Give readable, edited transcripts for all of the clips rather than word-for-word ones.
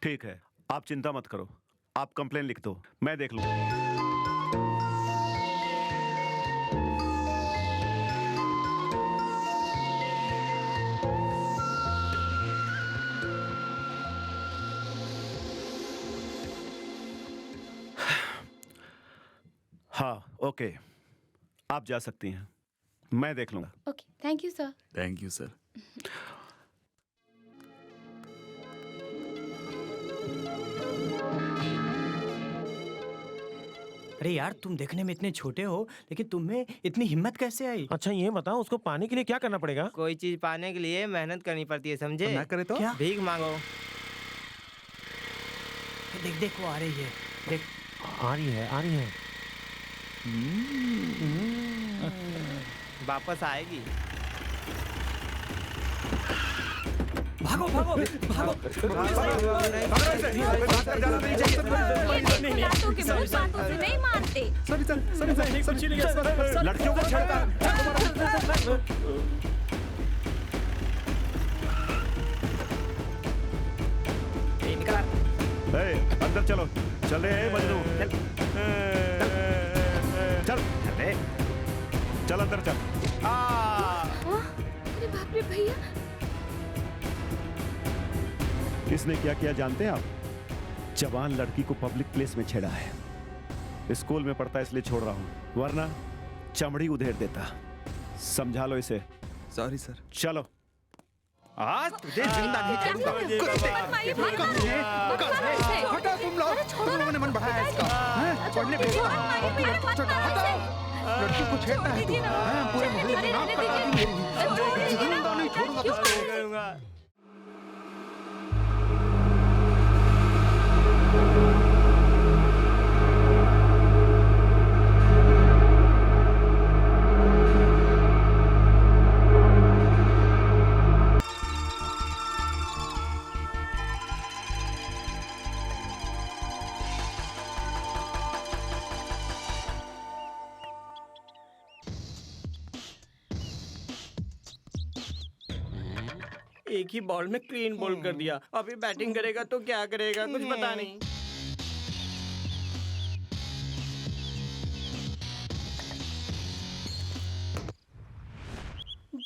ठीक है, आप चिंता मत करो, आप कंप्लेन लिख दो, मैं देख लूंगा। हाँ, ओके, आप जा सकती हैं, मैं देख लूंगा। Okay, thank you sir. Thank you sir. अरे यार, तुम देखने में इतने छोटे हो, लेकिन तुम में इतनी हिम्मत कैसे आई? अच्छा ये बताओ, उसको पाने के लिए क्या करना पड़ेगा? कोई चीज पाने के लिए मेहनत करनी पड़ती है, समझे? ना करे तो क्या? भीख मांगो। देख देख, वो आ रही है, देख। आ रही है, आ रही है। वापस आएगी। भागो भागो भागो। बातों के बहुत बातों से नहीं मानते। लड़कियों को छेड़ता। अंदर चलो, चल रहे मजनू, चल चल अंदर चल। अरे बाप रे भैया, इसने क्या किया जानते हैं आप? जवान लड़की को पब्लिक प्लेस में छेड़ा है। स्कूल में पढ़ता है इसलिए छोड़ रहा हूं, वरना चमड़ी उधेड़ देता। समझा लो इसे। Sorry sir. चलो। आज तुझे जिंदा नहीं छोड़ूंगा। हटा तुम लोग, तुम लोगों ने मन बढ़ाया इसका। पढ़ने भेजना, लड़की को छेड़ता है तू। पूरे मोहल्ले में नाम कटा दी मेरी। जिंदा नहीं छोड़ूंगा तुझको। एक ही बॉल में क्लीन बॉल कर दिया। अभी बैटिंग करेगा तो क्या करेगा, कुछ पता नहीं।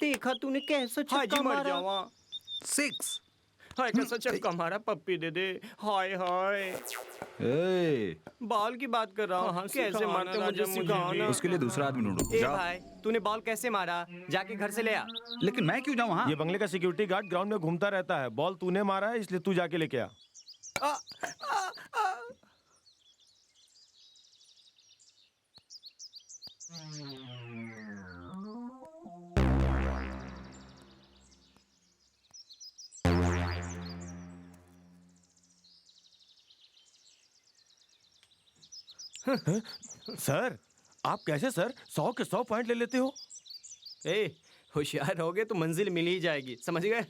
देखा तूने कैसा छक्का मारा? 6। हाय कैसा छक्का मारा, पप्पी दे दे। हाय हाय, बॉल की बात कर रहा हूँ। कैसे मारते मुझे सिखाओ ना। उसके लिए दूसरा आदमी ढूंढो। ए जाओ। भाई, तूने बॉल कैसे मारा? जाके घर से ले आ। लेकिन मैं क्यों जाऊँ वहाँ? ये बंगले का सिक्योरिटी गार्ड ग्राउंड में घूमता रहता है। बॉल तूने मारा है, इसलिए तू जाके लेके आ। सर, आप कैसे सर 100 के 100 पॉइंट ले लेते हो? ए, होशियार होगे तो मंजिल मिल ही जाएगी, समझ गए?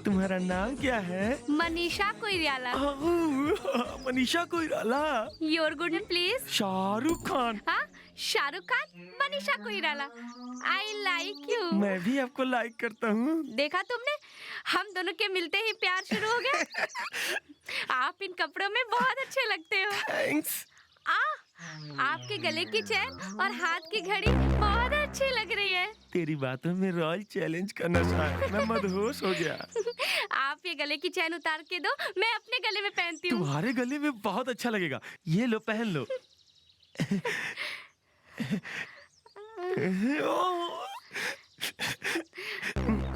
तुम्हारा नाम क्या है? Manisha Koirala. Manisha Koirala. Your good name please. Shahrukh Khan. हाँ, Shahrukh Khan, Manisha Koirala. I like you. मैं भी आपको लाइक करता हूँ। देखा तुमने, हम दोनों के मिलते ही प्यार शुरू हो गया। आप इन कपड़ों में बहुत अच्छे लगते हो। थैंक्स। आपके गले की चेन और हाथ की घड़ी बहुत अच्छी लग रही है। तेरी बातों में रॉयल चैलेंज का नशा है, मैं मदहोश हो गया। आप ये गले की चैन उतार के दो, मैं अपने गले में पहनती हूँ। तुम्हारे गले में बहुत अच्छा लगेगा, ये लो पहन लो।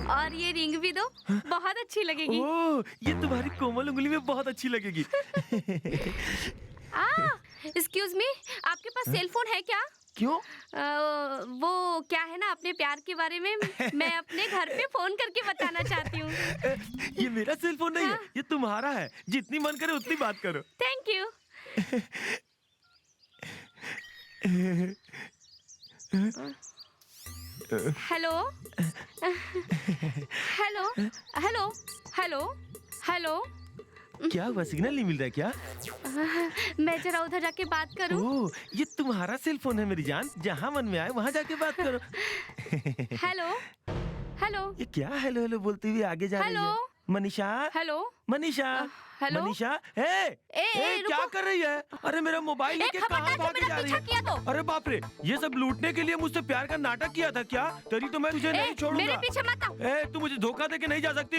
और ये रिंग भी दो, बहुत अच्छी लगेगी। ओह, ये तुम्हारी कोमल उंगली में बहुत अच्छी लगेगी। एक्सक्यूज मी, आपके पास सेल फोन है क्या? क्यों? वो क्या है ना, अपने प्यार के बारे में मैं अपने घर पे फोन करके बताना चाहती हूँ। ये मेरा सेल फोन नहीं है, ये तुम्हारा है। जितनी मन करे उतनी बात करो। Thank you. Hello hello hello hello hello. क्या हुआ, सिग्नल नहीं मिल रहा है क्या? मैं जरा उधर जाके बात करूं। ओह, ये तुम्हारा सेल फोन है मेरी जान, जहाँ मन में आए वहाँ जाके बात करो। हेलो हेलो ये क्या हेलो हेलो बोलते हुए आगे जा रही है? Hello Manisha, hello Manisha, hello Manisha, ए, क्या रुको। कर रही है? अरे मेरा मोबाइल लेके कहाँ खबरदार, भागे मेरा जा रही पीछा किया है? तो। अरे बाप रे, ये सब लूटने के लिए मुझसे प्यार का नाटक किया था क्या? तेरी तो मैं तुझे नहीं मेरे छोड़ूंगा। पीछे मत आओ। तू मुझे धोखा देके नहीं जा सकती।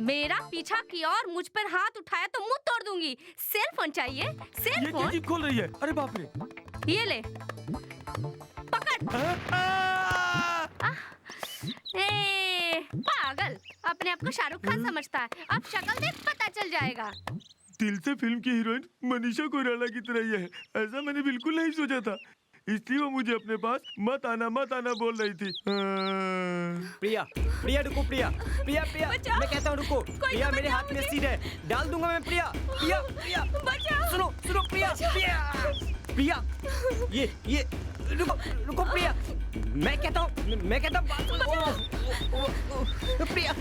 मेरा पीछा किया और मुझ पर हाथ उठाया तो मुंह तोड़ दूंगी। सेल फोन चाहिए? सेल ये फोन? कैसी खोल रही है? अरे बाप रे, ये ले, पकड़। ए, पागल, अपने आप को शाहरुख खान समझता है। अब शक्ल देख पता चल जाएगा। दिल से फिल्म की हीरोइन मनीषा कोइराला की तरह ही है, ऐसा मैंने बिल्कुल नहीं सोचा था। इसलिए वो मुझे अपने पास मत आना बोल रही थी। प्रिया, प्रिया रुको, प्रिया, प्रिया, प्रिया, बचाओ। मैं कहता हूँ रुको। प्रिया, मेरे बचाओ हाथ में मुझे। सिर है, डाल दूंगा मैं। प्रिया, प्रिया, प्रिया, बचाओ। सुनो, सुनो प्रिया, प्रिया, प्रिया, ये रुको, रुको प्रिया, मैं कहता हूँ बात सुनो। प्रिया,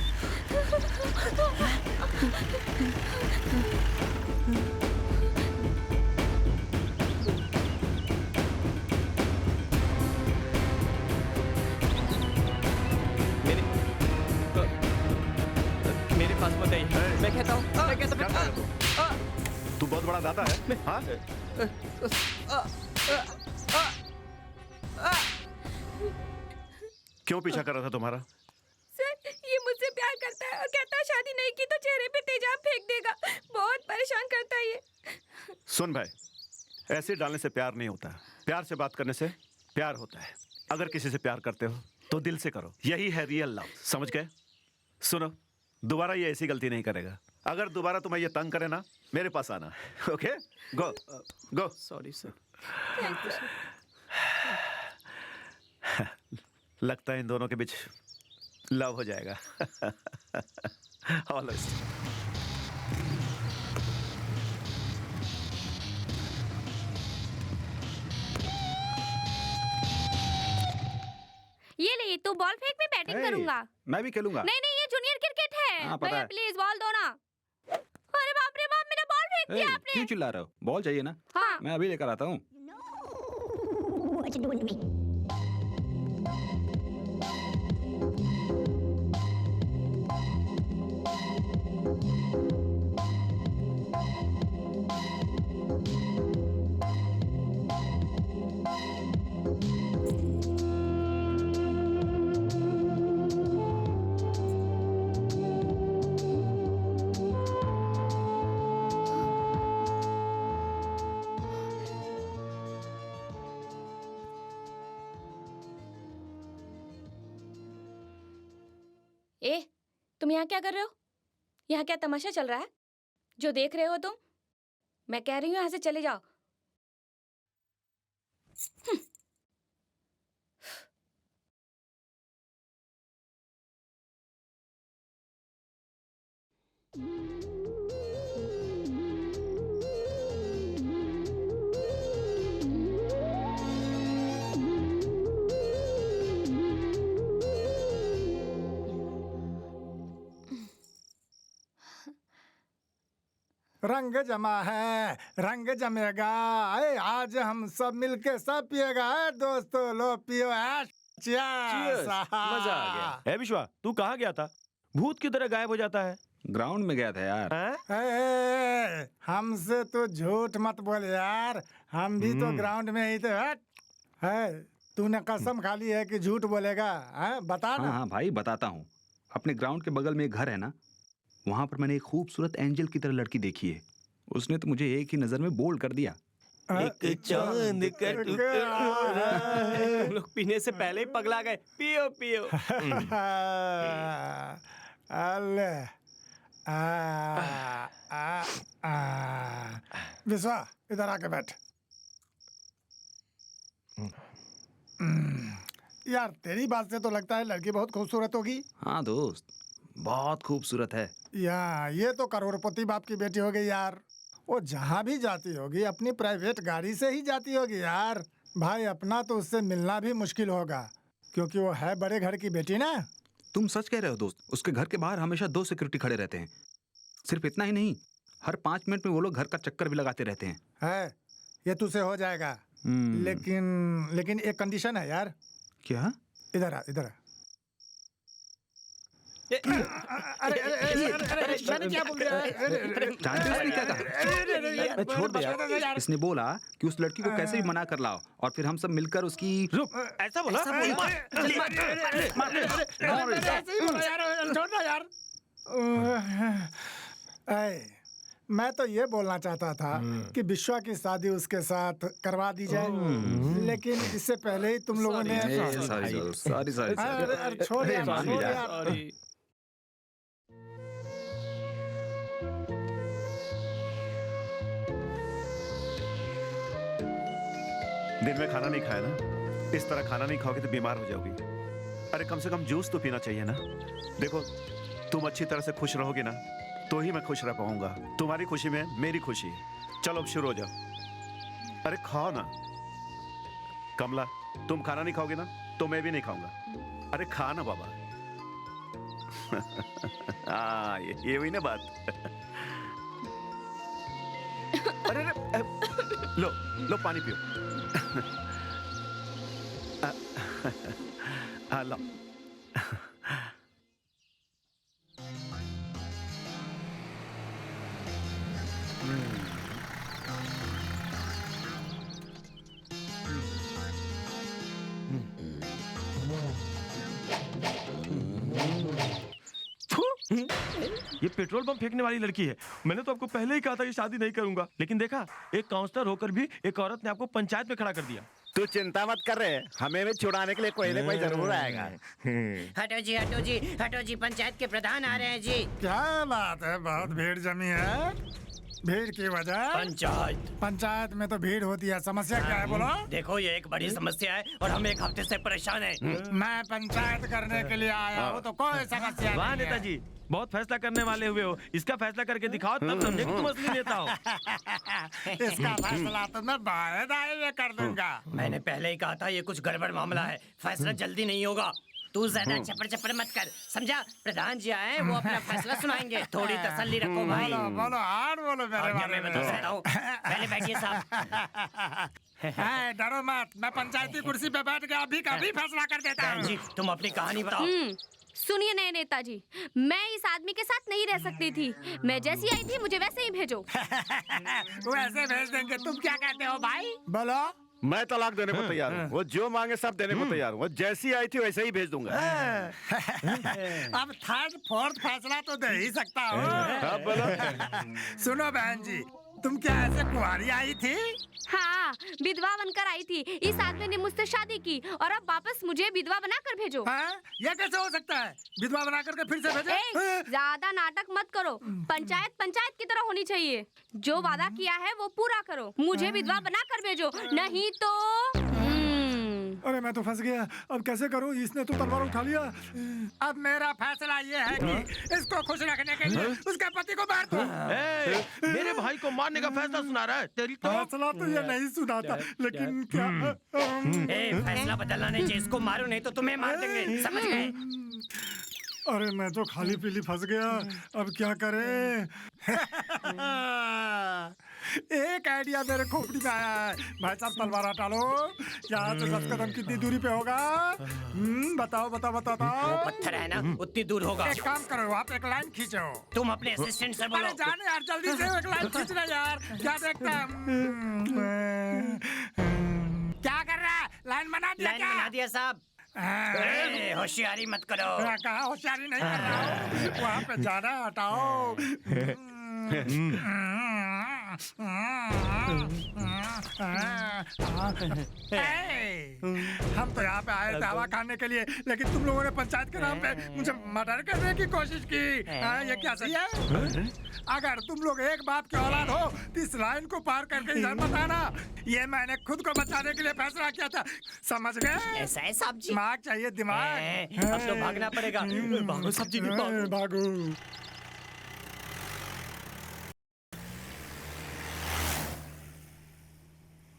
मेरे पास मत आई। मैं कहता हूँ तू बहुत बड़ा दाता है, हाँ? क्यों पीछा कर रहा था तुम्हारा? सर, ये मुझसे प्यार करता है और कहता है शादी नहीं की तो चेहरे पे तेजाब फेंक देगा। बहुत परेशान करता है ये। सुन भाई, ऐसे डालने से प्यार नहीं होता, प्यार से बात करने से प्यार होता है। अगर किसी से प्यार करते हो तो दिल से करो, यही है रियल लव, समझ गए? सुनो, दोबारा ये ऐसी गलती नहीं करेगा। अगर दोबारा तुम्हें ये तंग करे ना, मेरे पास आना। Okay, go go. Sorry sir. लगता है इन दोनों के बीच लव हो जाएगा। ऑलवेज। ये ले, तू बॉल फेंक, मैं बैटिंग Hey, करूंगा। मैं भी खेलूंगा। नहीं नहीं, ये जूनियर क्रिकेट है। हाँ, पता भैया है। प्लीज बॉल दो ना। अरे बाप रे बाप, मेरा बॉल फेंक दिया आपने। क्यों चिल्ला रहे हो? बॉल चाहिए ना? हाँ। मैं अभी लेकर आता हूँ। What you doing to me? ए, तुम यहाँ क्या कर रहे हो? यहाँ क्या तमाशा चल रहा है जो देख रहे हो तुम? मैं कह रही हूँ यहाँ से चले जाओ। रंग जमा है, रंग जमेगा। आज हम सब मिलके सब पिएगा। दोस्तों लो पियो। Cheers! मजा आ गया। विश्वा, तू कहाँ गया था? भूत की तरह गायब हो जाता है। ग्राउंड में गया था यार। हैं? हमसे तो झूठ मत बोल यार, हम भी तो ग्राउंड में ही थे। है तूने कसम खा ली है कि झूठ बोलेगा? बता ना। हाँ भाई बताता हूँ। अपने ग्राउंड के बगल में एक घर है ना, वहाँ पर मैंने एक खूबसूरत एंजल की तरह लड़की देखी है। उसने तो मुझे एक ही नजर में बोल्ड कर दिया। एक चांद का टुकड़ा है। तुम लोग पीने से पहले ही पगला गए। पियो पियो। अल्ले विश्वा इधर आके बैठ। यार तेरी बात से तो लगता है लड़की बहुत खूबसूरत होगी। हाँ दोस्त, बहुत खूबसूरत है। ये तो करोड़पति बाप की बेटी हो गई यार। वो जहाँ भी जाती होगी अपनी प्राइवेट गाड़ी से ही जाती होगी यार। भाई अपना तो उससे मिलना भी मुश्किल होगा, क्योंकि वो है बड़े घर की बेटी ना। तुम सच कह रहे हो दोस्त। उसके घर के बाहर हमेशा 2 सिक्योरिटी खड़े रहते हैं। सिर्फ इतना ही नहीं, हर 5 मिनट में वो लोग घर का चक्कर भी लगाते रहते हैं। ये तुझसे हो जाएगा। लेकिन एक कंडीशन है यार। क्या? इधर आ, इधर आ। मैंने क्या बोल दिया? जानते हो उसने क्या कहा? छोड़ दे यार। इसने बोला कि उस लड़की को कैसे भी मना कर लाओ और फिर हम सब मिलकर उसकी। ऐसा बोला? छोड़ना यार। मैं तो ये बोलना चाहता था कि विश्वा की शादी उसके साथ करवा दी जाए, लेकिन इससे पहले ही तुम लोगों ने। सॉरी। छोड़ यार। दिन में खाना नहीं खाया ना? इस तरह खाना नहीं खाओगे तो बीमार हो जाओगी। अरे कम से कम जूस तो पीना चाहिए ना। देखो तुम अच्छी तरह से खुश रहोगे ना तो ही मैं खुश रह पाऊंगा। तुम्हारी खुशी में मेरी खुशी। चलो अब शुरू हो जाओ। अरे खाओ ना। कमला तुम खाना नहीं खाओगे ना तो मैं भी नहीं खाऊंगा। अरे खा ना बाबा। हाँ ये हुई ना बात। अरे लो पानी पियो। लो। ये पेट्रोल पंप फेंकने वाली लड़की है। मैंने तो आपको पहले ही कहा था कि शादी नहीं करूंगा, लेकिन देखा एक काउंसलर होकर भी एक औरत ने आपको पंचायत में खड़ा कर दिया। तू चिंता मत कर रहे, हमें भी छुड़ाने के लिए कोई ना कोई जरूर आएगा। हटो जी, पंचायत के प्रधान आ रहे हैं जी। क्या बात है, बहुत भीड़ जमी है। भीड़ की वजह? पंचायत में तो भीड़ होती है। समस्या क्या है बोलो? देखो ये एक बड़ी समस्या है और हम एक हफ्ते से परेशान हैं। मैं पंचायत करने के लिए आया हूँ तो कोई समस्या वाह नहीं है। नेताजी, बहुत फैसला करने वाले हुए हो। इसका फैसला करके दिखाओ तब समझे कि तुम असली नेता हो। इसका फैसला तो मैं बाहर दाएं में कर दूंगा। मैंने पहले ही कहा था ये कुछ गड़बड़ मामला है, फैसला जल्दी नहीं होगा। तू ज्यादा चप्पड़ मत कर, समझा? प्रधान जी आए, वो अपना फैसला सुनाएंगे। थोड़ी तसल्ली रखो भाई। बोलो हार बोलो मेरे बारे मैं में। बता सकता हूँ। पहले बैठिए साहब। डरो मत, मैं पंचायती कुर्सी पे बैठ के अभी का भी फैसला कर देता बहन जी हूँ। तुम अपनी कहानी बताओ। सुनिए नए नेताजी, मैं इस आदमी के साथ नहीं रह सकती थी। मैं जैसी आई थी मुझे वैसे ही भेजो। वैसे भेज देंगे। तुम क्या कहते हो भाई? बोलो। मैं तलाक देने को तैयार हूँ। वो जो मांगे सब देने को तैयार हूँ। वो जैसी आई थी वैसे ही भेज दूंगा। अब 3rd 4th फैसला तो दे ही सकता हूँ। अब बोलो। सुनो बहन जी, तुम क्या ऐसे कुंवारी आई थी? हाँ, विधवा बनकर आई थी। इस आदमी ने मुझसे शादी की और अब वापस मुझे विधवा बनाकर भेजो। ये कैसे हो सकता है? विधवा बना करके फिर से भेजो? ज्यादा नाटक मत करो। पंचायत पंचायत की तरह होनी चाहिए। जो वादा किया है वो पूरा करो। मुझे विधवा बनाकर भेजो, नहीं तो। अरे मैं तो फंस गया, अब कैसे करूं? इसने तो तलवार उठा लिया। अब मेरा फैसला ये है कि इसको खुश रखने के लिए उसके पति को मार दो। मेरे भाई को मारने का फैसला सुना रहा है। तेरी तो फैसला तो ये नहीं सुनाता, लेकिन क्या? फैसला बदलना नहीं चाहिए। इसको मारो नहीं तो तुम्हें मार देंगे, समझ गए? अरे मैं तो खाली पीली फंस गया, अब क्या करें? एक आइडिया मेरे खोपड़ी में आया है। भाई साहब तलवार हटा लो। यहाँ से 10 कदम कितनी दूरी पे होगा? बताओ बताओ बताओ वो बताओ। पत्थर है ना, उतनी दूर होगा। एक काम करो, आप एक लाइन खींचो। तुम अपने असिस्टेंट से बोलो। अरे जाने यार, जल्दी से एक लाइन खींच रहे यार। क्या देखता है? क्या कर रहा है? लाइन बना दिया लाइन क्या? बना दिया साहब। अरे, होशियारी मत करो। कहा होशियारी नहीं कर रहा हूँ। वहाँ पे जाना है, हटाओ। हम तो यहाँ पे आए थे हवा खाने के लिए, लेकिन तुम लोगों ने पंचायत के नाम पे मुझे मर्डर करने की कोशिश की। ये क्या सही है? अगर तुम लोग एक बाप के औलाद हो तो इस लाइन को पार करके इधर मत आना। ये मैंने खुद को बचाने के लिए फैसला किया था, समझ गए? ऐसा है साहब जी। दिमाग चाहिए, दिमाग। अब तो भागना पड़ेगा। भागो साहब जी, भागो। भागो।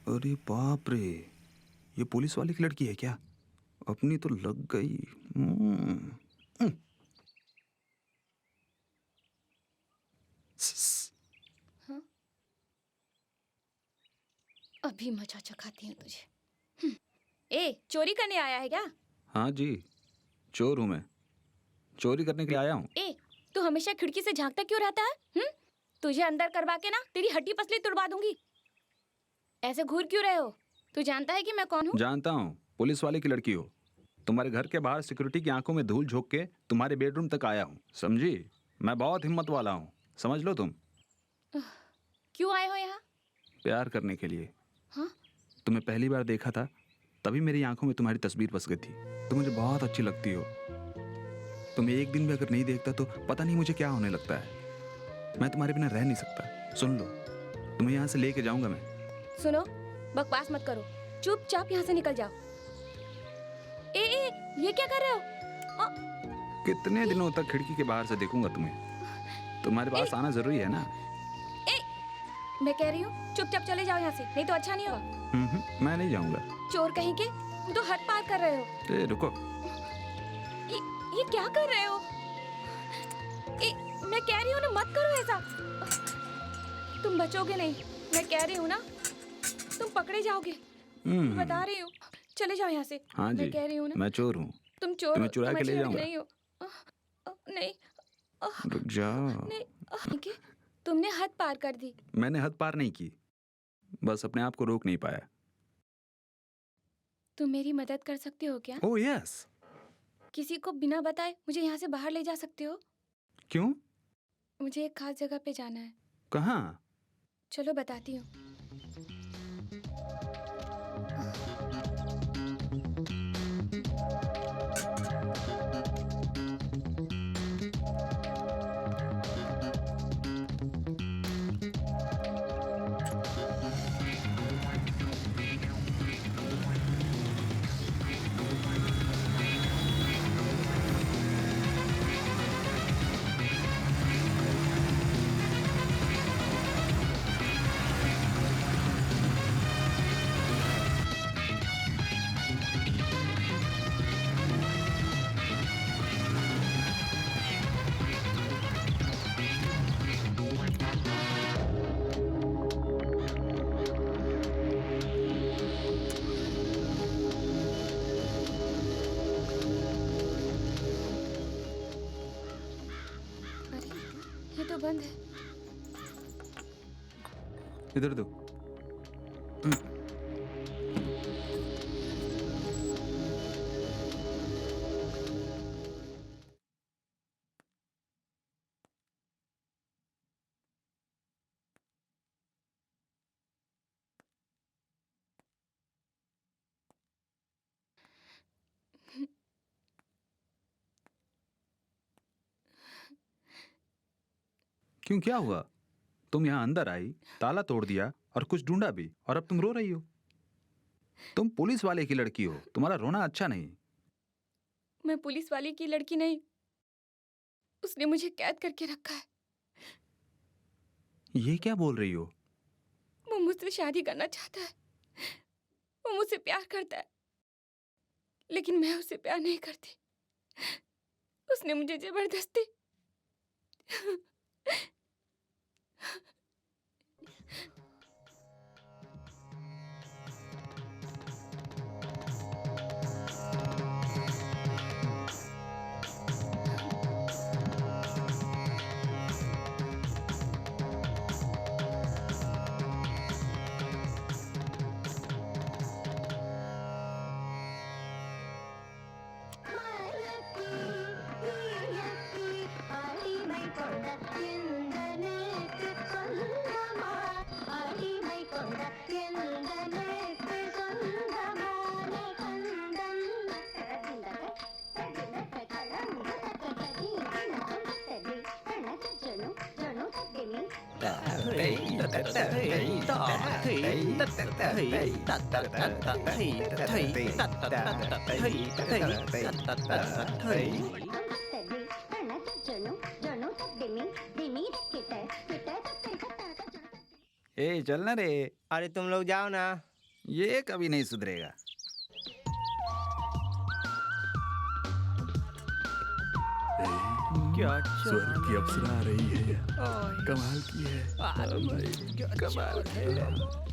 अरे बाप रे, ये पुलिस वाले की लड़की है क्या? अपनी तो लग गई। अभी मजा चखाती हूँ तुझे। ए, चोरी करने आया है क्या? हाँ जी, चोर हूँ मैं, चोरी करने के लिए आया हूँ। ए, तू हमेशा खिड़की से झांकता क्यों रहता है? तुझे अंदर करवा के ना तेरी हड्डी पसली तुड़वा दूंगी। ऐसे घूर क्यों रहे हो? तू जानता है कि मैं कौन हूँ? जानता हूँ, पुलिस वाले की लड़की हो। तुम्हारे घर के बाहर सिक्योरिटी की आंखों में धूल झोंक के तुम्हारे बेडरूम तक आया हूँ, समझी? मैं बहुत हिम्मत वाला हूँ, समझ लो तुम। क्यों आए हो यहाँ? प्यार करने के लिए। हाँ? तुम्हें पहली बार देखा था तभी मेरी आंखों में तुम्हारी तस्वीर बस गई थी। तुम मुझे बहुत अच्छी लगती हो। तुम्हें एक दिन भी अगर नहीं देखता तो पता नहीं मुझे क्या होने लगता है। मैं तुम्हारे बिना रह नहीं सकता। सुन लो, तुम्हें यहाँ से लेके जाऊंगा मैं। सुनो, बकवास मत करो, चुपचाप यहाँ से निकल जाओ। ए, ये क्या कर रहे हो? कितने दिनों तक खिड़की के बाहर से देखूंगा तुम्हें? तुम्हारे पास आना जरूरी है ना? मैं कह रही हूँ चुपचाप चले जाओ यहाँ से, नहीं तो अच्छा नहीं होगा। मैं नहीं जाऊंगा। चोर कहीं के, तुम तो हद पार कर रहे हो। ए, रुको। ये क्या कर रहे हो? मैं कह रही हूँ ना, मत करो ऐसा। तुम बचोगे नहीं, मैं कह रही हूँ ना, तुम पकड़े जाओगे। बता रही हूँ, चले जाओ यहाँ से। हाँ जी, मैं कह रही हूँ ना, मैं चोर हूँ। तुम चोर तुम्हें चुरा के ले जाऊंगा। नहीं हो। नहीं, रुक जाओ। नहीं, तुमने हद पार कर दी। मैंने हद पार नहीं की, बस अपने आप को रोक नहीं पाया। तुम मेरी मदद कर सकते हो क्या? Oh yes. किसी को बिना बताए मुझे यहाँ से बाहर ले जा सकते हो? क्यों? मुझे एक खास जगह पे जाना है। कहाँ? चलो बताती हूँ। ये तो बंद है। इधर दो। क्यों, क्या हुआ? तुम यहाँ अंदर आई, ताला तोड़ दिया और कुछ ढूंढा भी, और अब तुम रो रही हो। तुम पुलिस वाले की लड़की हो, तुम्हारा रोना अच्छा नहीं। मैं पुलिस वाले की लड़की नहीं, उसने मुझे कैद करके रखा है। ये क्या बोल रही हो? वो मुझसे शादी करना चाहता है, वो मुझसे प्यार करता है, लेकिन मैं उससे प्यार नहीं करती। उसने मुझे जबरदस्ती ए चल ना रे, अरे तुम लोग जाओ ना। ये कभी नहीं सुधरेगा। क्या स्वर्ग की अप्सरा आ रही है, कमाल की है। कमाल की है।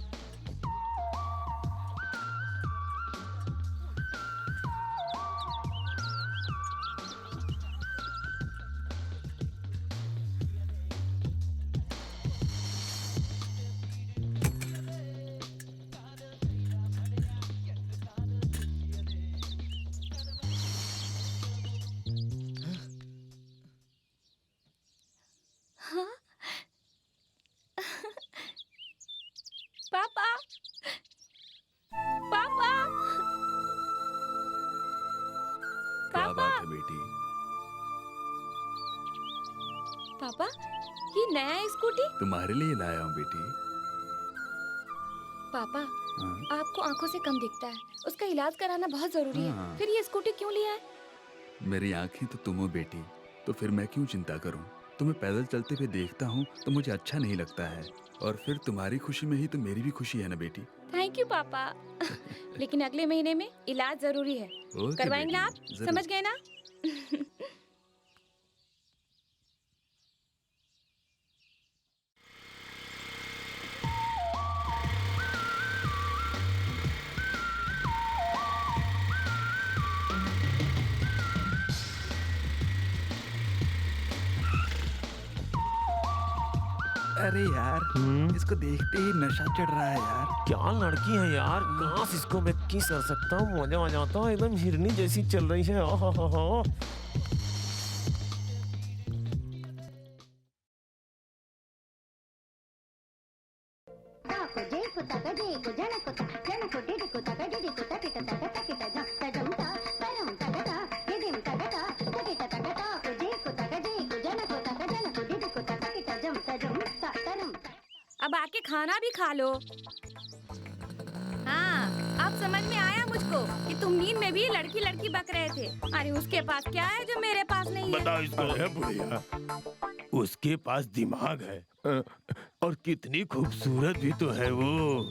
पापा पापा क्या पापा बात है बेटी? पापा ये नया स्कूटी तुम्हारे लिए लाया हूँ बेटी। पापा हाँ? आपको आंखों से कम दिखता है, उसका इलाज कराना बहुत जरूरी है। हाँ। फिर ये स्कूटी क्यों लिया है? मेरी आंखें तो तुम हो बेटी, तो फिर मैं क्यों चिंता करूं? तुम्हें पैदल चलते हुए देखता हूँ तो मुझे अच्छा नहीं लगता है, और फिर तुम्हारी खुशी में ही तो मेरी भी खुशी है ना बेटी। थैंक यू पापा। लेकिन अगले महीने में इलाज जरूरी है, ओके करवाएंगे ना आप? बेटी, जरूर। समझ गए ना? अरे यार, इसको देखते ही नशा चढ़ रहा है यार। क्या लड़की है यार, काश इसको मैं किस कर सकता हूँ, मजा आ जाता है, एकदम हिरनी जैसी चल रही है। ओहो। अब आके खाना भी खा लो। हाँ, अब समझ में आया मुझको कि तुम नींद में भी लड़की लड़की बक रहे थे। अरे उसके पास क्या है जो मेरे पास नहीं है? बताओ इसको। अरे बुढ़िया, उसके पास दिमाग है, और कितनी खूबसूरत भी तो है वो।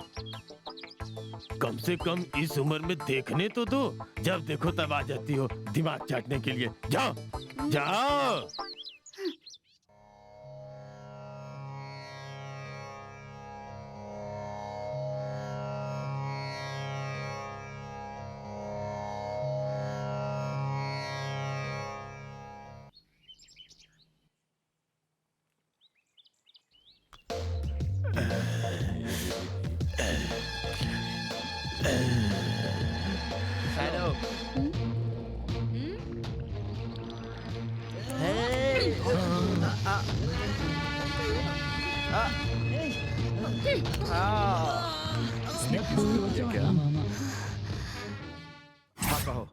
कम से कम इस उम्र में देखने तो दो, जब देखो तब आ जाती हो दिमाग चाटने के लिए। जाओ जाओ। हेलो। क्या? हाँ कहो।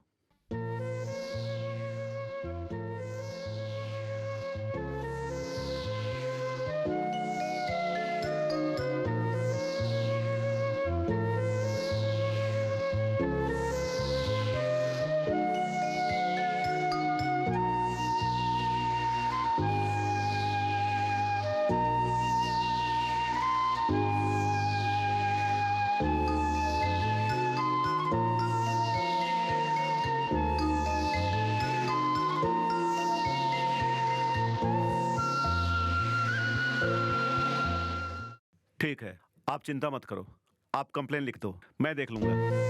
ठीक है, आप चिंता मत करो, आप कंप्लेन लिख दो, मैं देख लूंगा।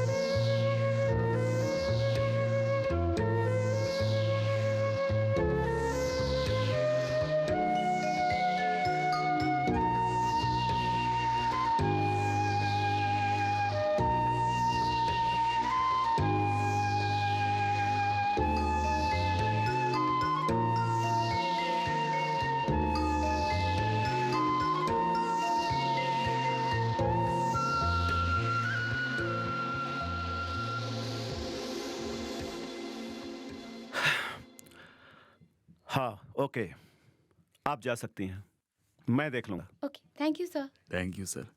हाँ, ओके, आप जा सकती हैं, मैं देख लूंगा। Okay, thank you sir. Thank you sir.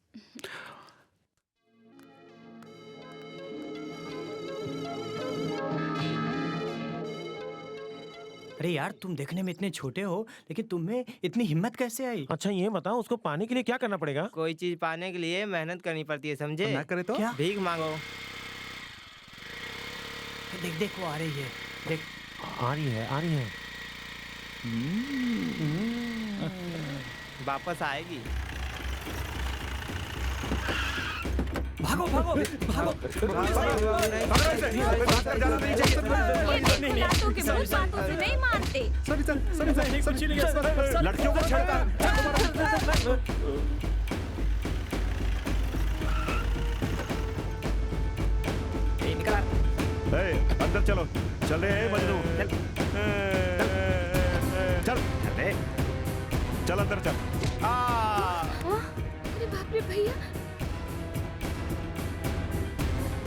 अरे यार, तुम देखने में इतने छोटे हो, लेकिन तुम में इतनी हिम्मत कैसे आई? अच्छा ये बताओ, उसको पाने के लिए क्या करना पड़ेगा? कोई चीज पाने के लिए मेहनत करनी पड़ती है, समझे? ना करे तो क्या? भीख मांगो। देख देख, वो आ रही है, देख। आ रही है, आ रही है। वापस आएगी। भागो भागो भागो। ये बातों के मुंह बातों से नहीं मानते। लड़कियों को छेड़ता है। ए, अंदर चलो, चल रहे हैं मजनू, चल चल अंदर चल। अरे बाप रे भैया,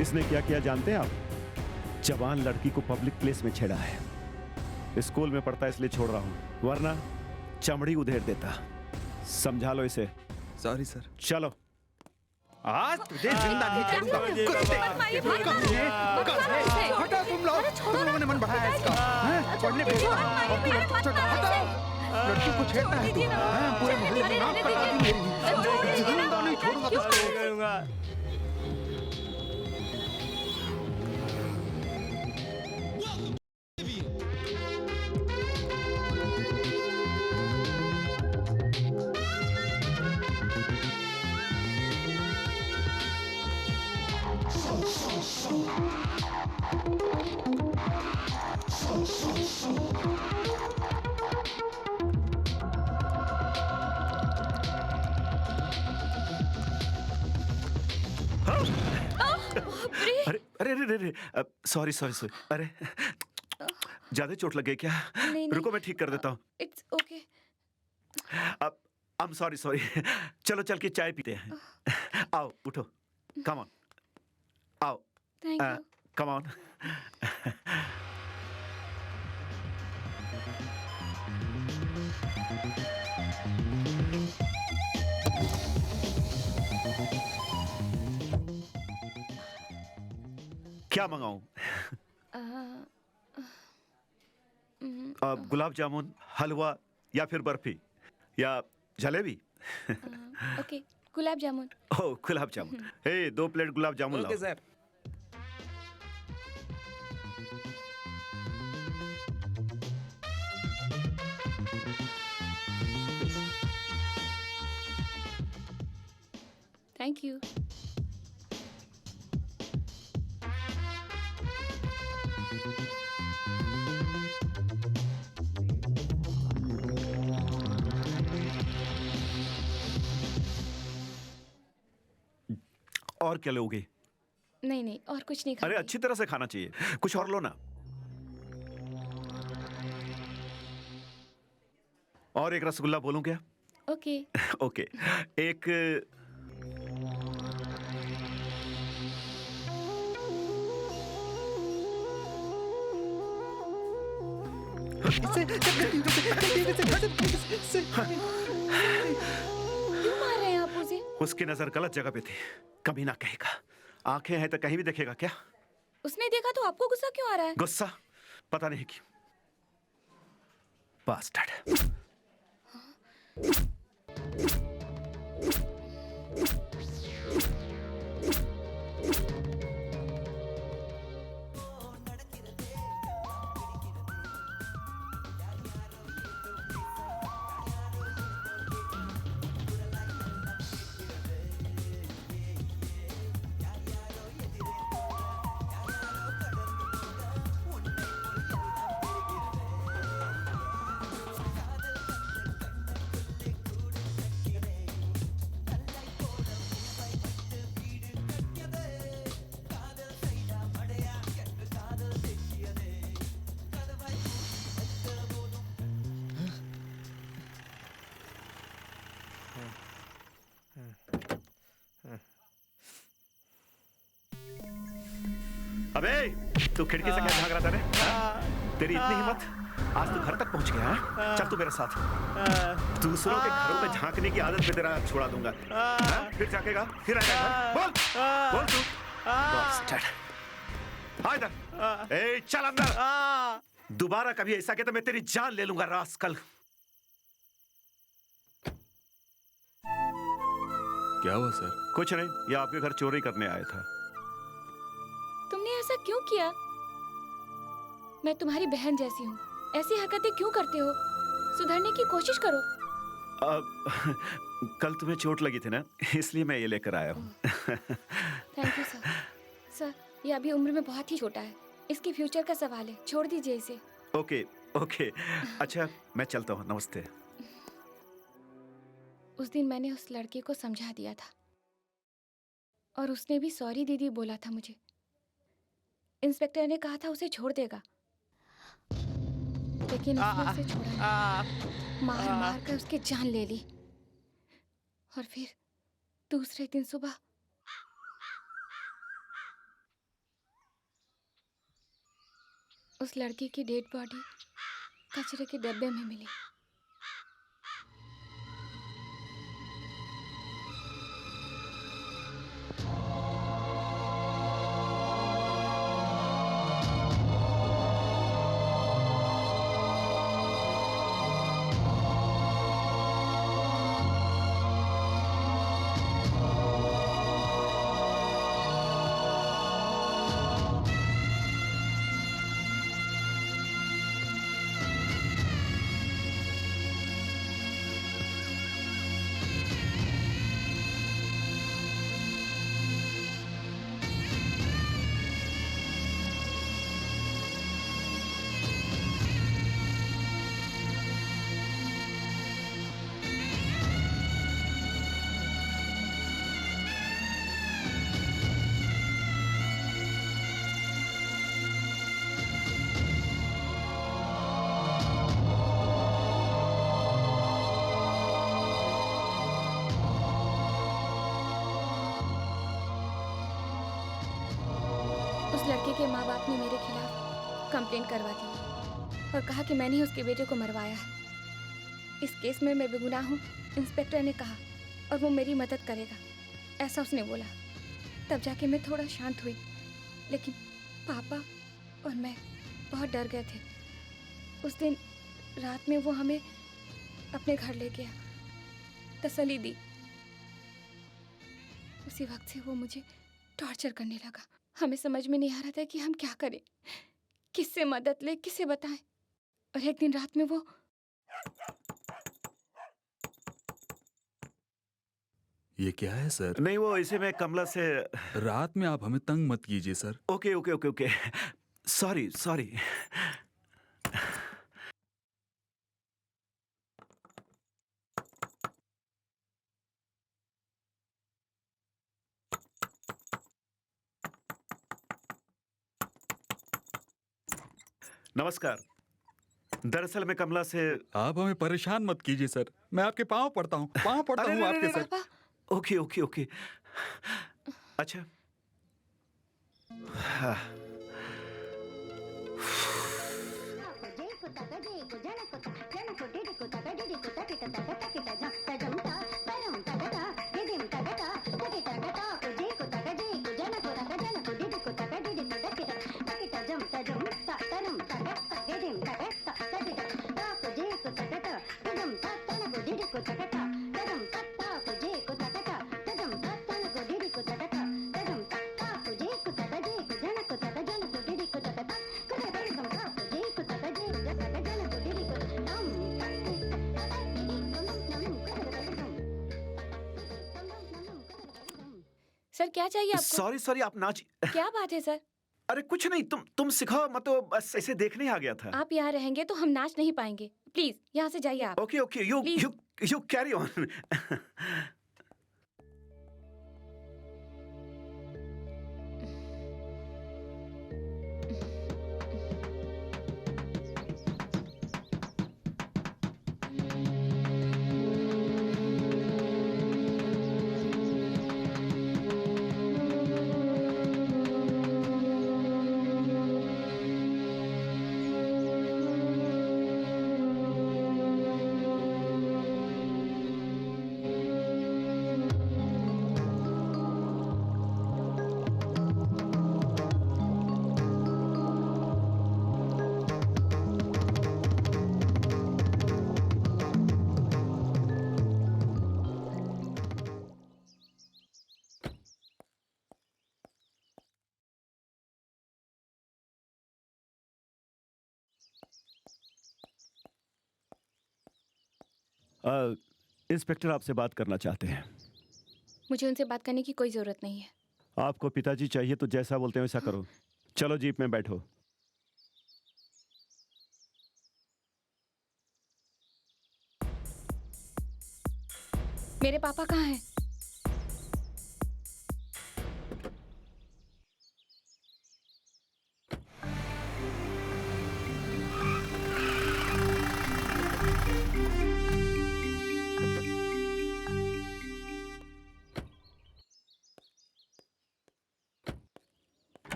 इसने क्या किया जानते हैं आप? जवान लड़की को पब्लिक प्लेस में छेड़ा है। स्कूल में पढ़ता है इसलिए छोड़ रहा हूं, वरना चमड़ी उधेड़ देता। समझा लो इसे। Sorry sir. चलो। आज तुझे जिंदा नहीं छोड़ूंगा। हटा तुम लोग, तुम लोगों ने मन बढ़ाया इसका। पढ़ने भेजो, लड़की को छेड़ता है तू। पूरे मोहल्ले में नाम कटा दी मेरी। जिंदा नहीं छोड़ूंगा तुझको। अरे अरे अरे अरे, सॉरी सॉरी सॉरी। अरे ज्यादा चोट लग गई क्या? नहीं। रुको मैं ठीक कर देता हूँ। It's okay. अब आई एम सॉरी सॉरी। चलो चल के चाय पीते हैं। आओ उठो, कम ऑन, आओ, थैंक यू। Come on. क्या मंगाऊं? गुलाब जामुन, हलवा या फिर बर्फी या जलेबी? ओके, गुलाब जामुन। ओह गुलाब जामुन। हे 2 प्लेट गुलाब जामुन लाओ। Okay sir. Thank you. और क्या लोगे? नहीं नहीं, और कुछ नहीं अरे खाऊंगी। अच्छी तरह से खाना चाहिए, कुछ और लो ना। और एक रसगुल्ला बोलूं क्या? ओके। ओके, एक क्यों मार रहे हैं आप उसे? उसकी नजर गलत जगह पे थी, कभी ना कहेगा। आंखें हैं तो कहीं भी देखेगा क्या? उसने देखा तो आपको गुस्सा क्यों आ रहा है? गुस्सा पता नहीं क्यों। बास्टर्ड। अबे तू खिड़की से क्या झांक रहा था रे? हाँ? तेरी इतनी हिम्मत, आज तू घर तक पहुंच गया है? चल तू मेरे साथ। दूसरों के घरों में झांकने की आदत पे तेरा हाथ छुड़ा दूंगा। हाँ? फिर झांकेगा, फिर आएगा घर। बोल तू। आ इधर। ए चल अंदर। दोबारा कभी ऐसा किया तो मैं तेरी जान ले लूंगा रास्कल। क्या हुआ सर? कुछ नहीं, ये आपके घर चोरी करने आया था। तुमने ऐसा क्यों किया? मैं तुम्हारी बहन जैसी हूँ, ऐसी हरकतें क्यों करते हो? सुधरने की कोशिश करो। कल तुम्हें चोट लगी थी ना, इसलिए मैं ये लेकर आया हूँ। Thank you sir. सर, ये अभी उम्र में बहुत ही छोटा है, इसके फ्यूचर का सवाल है, छोड़ दीजिए इसे। ओके ओके, अच्छा मैं चलता हूँ, नमस्ते। उस दिन मैंने उस लड़के को समझा दिया था और उसने भी सॉरी दीदी बोला था मुझे। इंस्पेक्टर ने कहा था उसे छोड़ देगा, लेकिन उसने उसे छोड़ा नहीं। मार मार कर उसकी जान ले ली। और फिर दूसरे दिन सुबह उस लड़की की डेड बॉडी कचरे के डब्बे में मिली। उस लड़के के माँ बाप ने मेरे खिलाफ कंप्लेंट करवा दी और कहा कि मैंने ही उसके बेटे को मरवाया है। इस केस में मैं बेगुनाह हूँ, इंस्पेक्टर ने कहा, और वो मेरी मदद करेगा, ऐसा उसने बोला। तब जाके मैं थोड़ा शांत हुई, लेकिन पापा और मैं बहुत डर गए थे। उस दिन रात में वो हमें अपने घर ले गया, तसल्ली दी। उसी वक्त से वो मुझे टॉर्चर करने लगा। हमें समझ में नहीं आ रहा था कि हम क्या करें, किससे मदद ले, किसे बताएं। और एक दिन रात में वो ये क्या है सर? नहीं, वो इसे मैं कमला से। रात में आप हमें तंग मत कीजिए sir. Okay okay okay okay, sorry sorry. नमस्कार, दरअसल मैं कमला से। आप हमें परेशान मत कीजिए सर, मैं आपके पाँव पड़ता हूँ, पाँव पड़ता हूँ आपके सर। ओके ओके ओके, अच्छा हाँ। सर क्या चाहिए आपको? सॉरी सॉरी, आप नाच। क्या बात है सर? अरे कुछ नहीं, तुम सिखाओ, मैं तो बस ऐसे देखने ही आ गया था। आप यहाँ रहेंगे तो हम नाच नहीं पाएंगे, प्लीज यहाँ से जाइए आप। Okay okay, you carry on. Inspector आपसे बात करना चाहते हैं। मुझे उनसे बात करने की कोई जरूरत नहीं है। आपको पिताजी चाहिए तो जैसा बोलते हैं वैसा करो। चलो जीप में बैठो। मेरे पापा कहाँ हैं?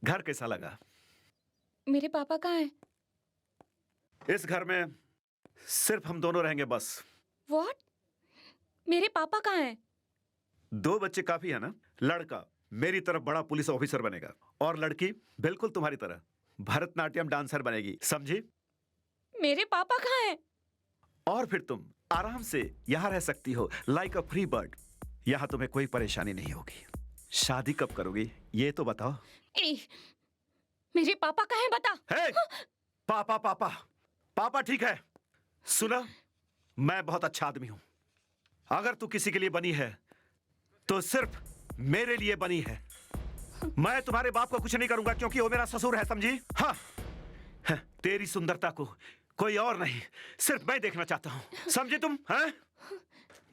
घर कैसा लगा? मेरे पापा कहाँ हैं? इस घर में सिर्फ हम दोनों रहेंगे बस। What? मेरे पापा कहाँ हैं? 2 बच्चे काफी है ना? लड़का मेरी तरफ बड़ा पुलिस ऑफिसर बनेगा और लड़की बिल्कुल तुम्हारी तरह भरतनाट्यम डांसर बनेगी, समझी? मेरे पापा कहाँ हैं? और फिर तुम आराम से यहाँ रह सकती हो लाइक अ फ्री बर्ड। यहाँ तुम्हें कोई परेशानी नहीं होगी। शादी कब करोगी ये तो बताओ। मेरे पापा कहाँ हैं बता। हे, पापा पापा पापा ठीक है। सुना, मैं बहुत अच्छा आदमी हूं। अगर तू किसी के लिए बनी है तो सिर्फ मेरे लिए बनी है। मैं तुम्हारे बाप को कुछ नहीं करूंगा क्योंकि वो मेरा ससुर है, समझी? हाँ, तेरी सुंदरता को कोई और नहीं सिर्फ मैं देखना चाहता हूं, समझी तुम? हैं?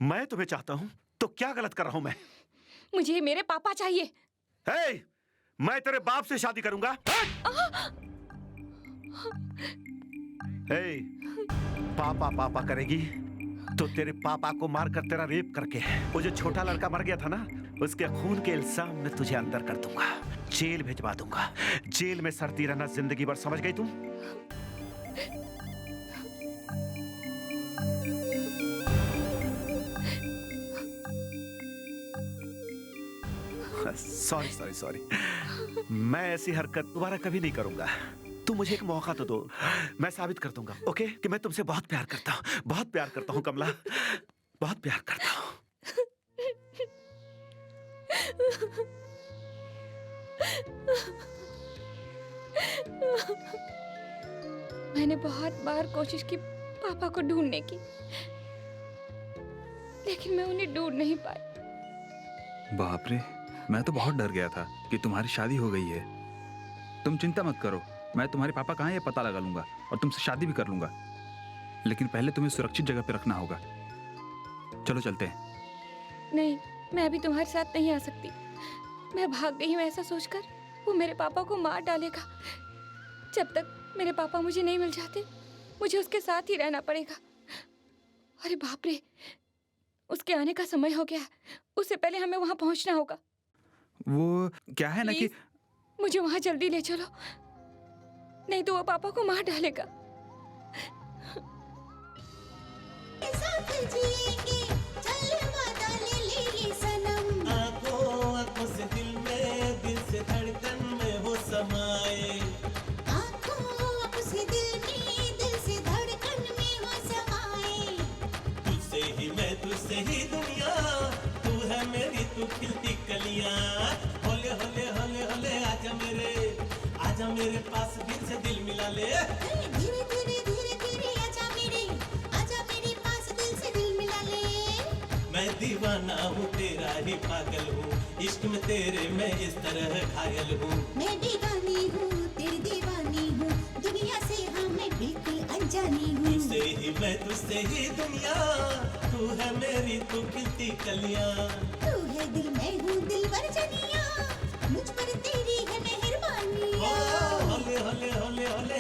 मैं तुम्हें चाहता हूं तो क्या गलत कर रहा हूं मैं? मुझे मेरे पापा चाहिए। हे, मैं तेरे बाप से शादी करूंगा। हे, पापा पापा करेगी तो तेरे पापा को मारकर तेरा रेप करके वो जो छोटा लड़का मर गया था ना, उसके खून के इल्जाम में तुझे अंदर कर दूंगा, जेल भिजवा दूंगा। जेल में सड़ती रहना जिंदगी भर, समझ गई तुम? सॉरी सॉरी सॉरी, मैं ऐसी हरकत दोबारा कभी नहीं करूंगा। तुम मुझे एक मौका तो दो, मैं साबित कर दूंगा, ओके, कि मैं तुमसे बहुत प्यार करता हूँ, बहुत प्यार करता हूँ कमला, बहुत प्यार करता हूँ। मैंने बहुत बार कोशिश की पापा को ढूंढने की, लेकिन मैं उन्हें ढूंढ नहीं पाई। बाप रे, मैं तो बहुत डर गया था कि तुम्हारी शादी हो गई है। तुम चिंता मत करो, मैं तुम्हारे पापा कहाँ हैं ये पता लगा लूंगा और तुमसे शादी भी कर लूंगा। लेकिन पहले तुम्हें सुरक्षित जगह पे रखना होगा। चलो चलते हैं। नहीं, मैं अभी तुम्हारे साथ नहीं आ सकती। मैं भाग गई हूँ ऐसा सोचकर वो मेरे पापा को मार डालेगा। जब तक मेरे पापा मुझे नहीं मिल जाते, मुझे उसके साथ ही रहना पड़ेगा। अरे बाप रे, उसके आने का समय हो गया। उससे पहले हमें वहां पहुंचना होगा। वो क्या है ना कि मुझे वहां जल्दी ले चलो, नहीं तो वो पापा को मार डालेगा। आंखों से दिल में, दिल से धड़कन में हो समाए। आंखों से दिल में, दिल से धड़कन में हो समाए। तुझसे ही मैं, तुझसे ही दुनिया, तू है मेरी, तू खिलती कलियां। होले होले होले होले आजा मेरे पास, दिल से दिल मिला ले। धीरे धीरे धीरे धीरे आजा मेरे पास, दिल से दिल मिला ले। मैं दीवाना हूँ, तेरा ही पागल हूँ, इश्क में तेरे मैं इस तरह घायल हूँ। मैं दीवानी हूँ, तेरी दीवानी हूँ, दुनिया से हाँ मैं बिल्कुल अनजानी हूँ। तुझसे ही मैं, तुझसे ही दुनिया, तू है मेरी, तू खिलती कलियां। तू है दिल, मैं हूँ दिलबर जनिया, मुझ पर तेरी है मेहरबानी। होले होले होले होले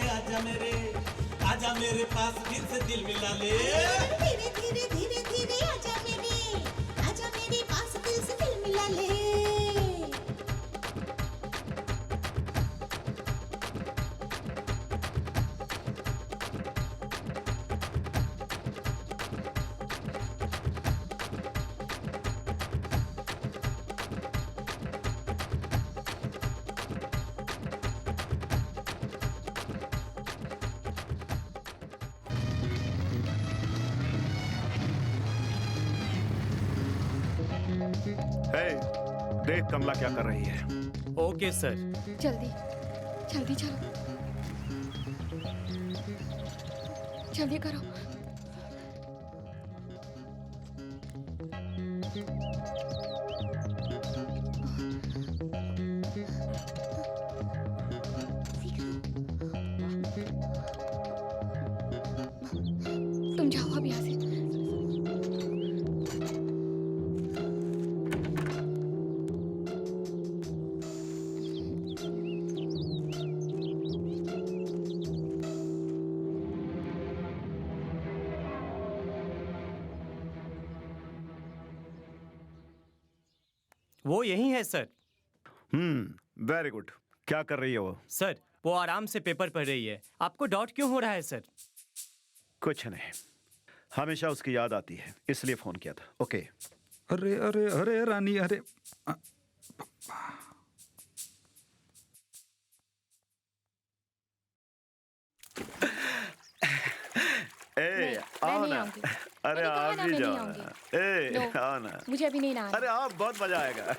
आजा मेरे पास, दिल से दिल मिला ले। धीरे धीरे धीरे धीरे आजा मेरे पास, दिल से दिल मिला ले। हे, देख कमला क्या कर रही है। Okay sir. जल्दी जल्दी चलो। जल्दी करो। तुम जाओ अब यहाँ से। वो यही है सर। Very good. क्या कर रही है वो? सर वो आराम से पेपर पढ़ रही है। आपको डाउट क्यों हो रहा है सर? कुछ नहीं, हमेशा उसकी याद आती है इसलिए फोन किया था। ओके। अरे अरे अरे रानी, अरे ए आओ ना। अरे आप भी जाओ ना। ए आओ ना। मुझे अभी नहीं नहाना। अरे आप, बहुत मजा आएगा।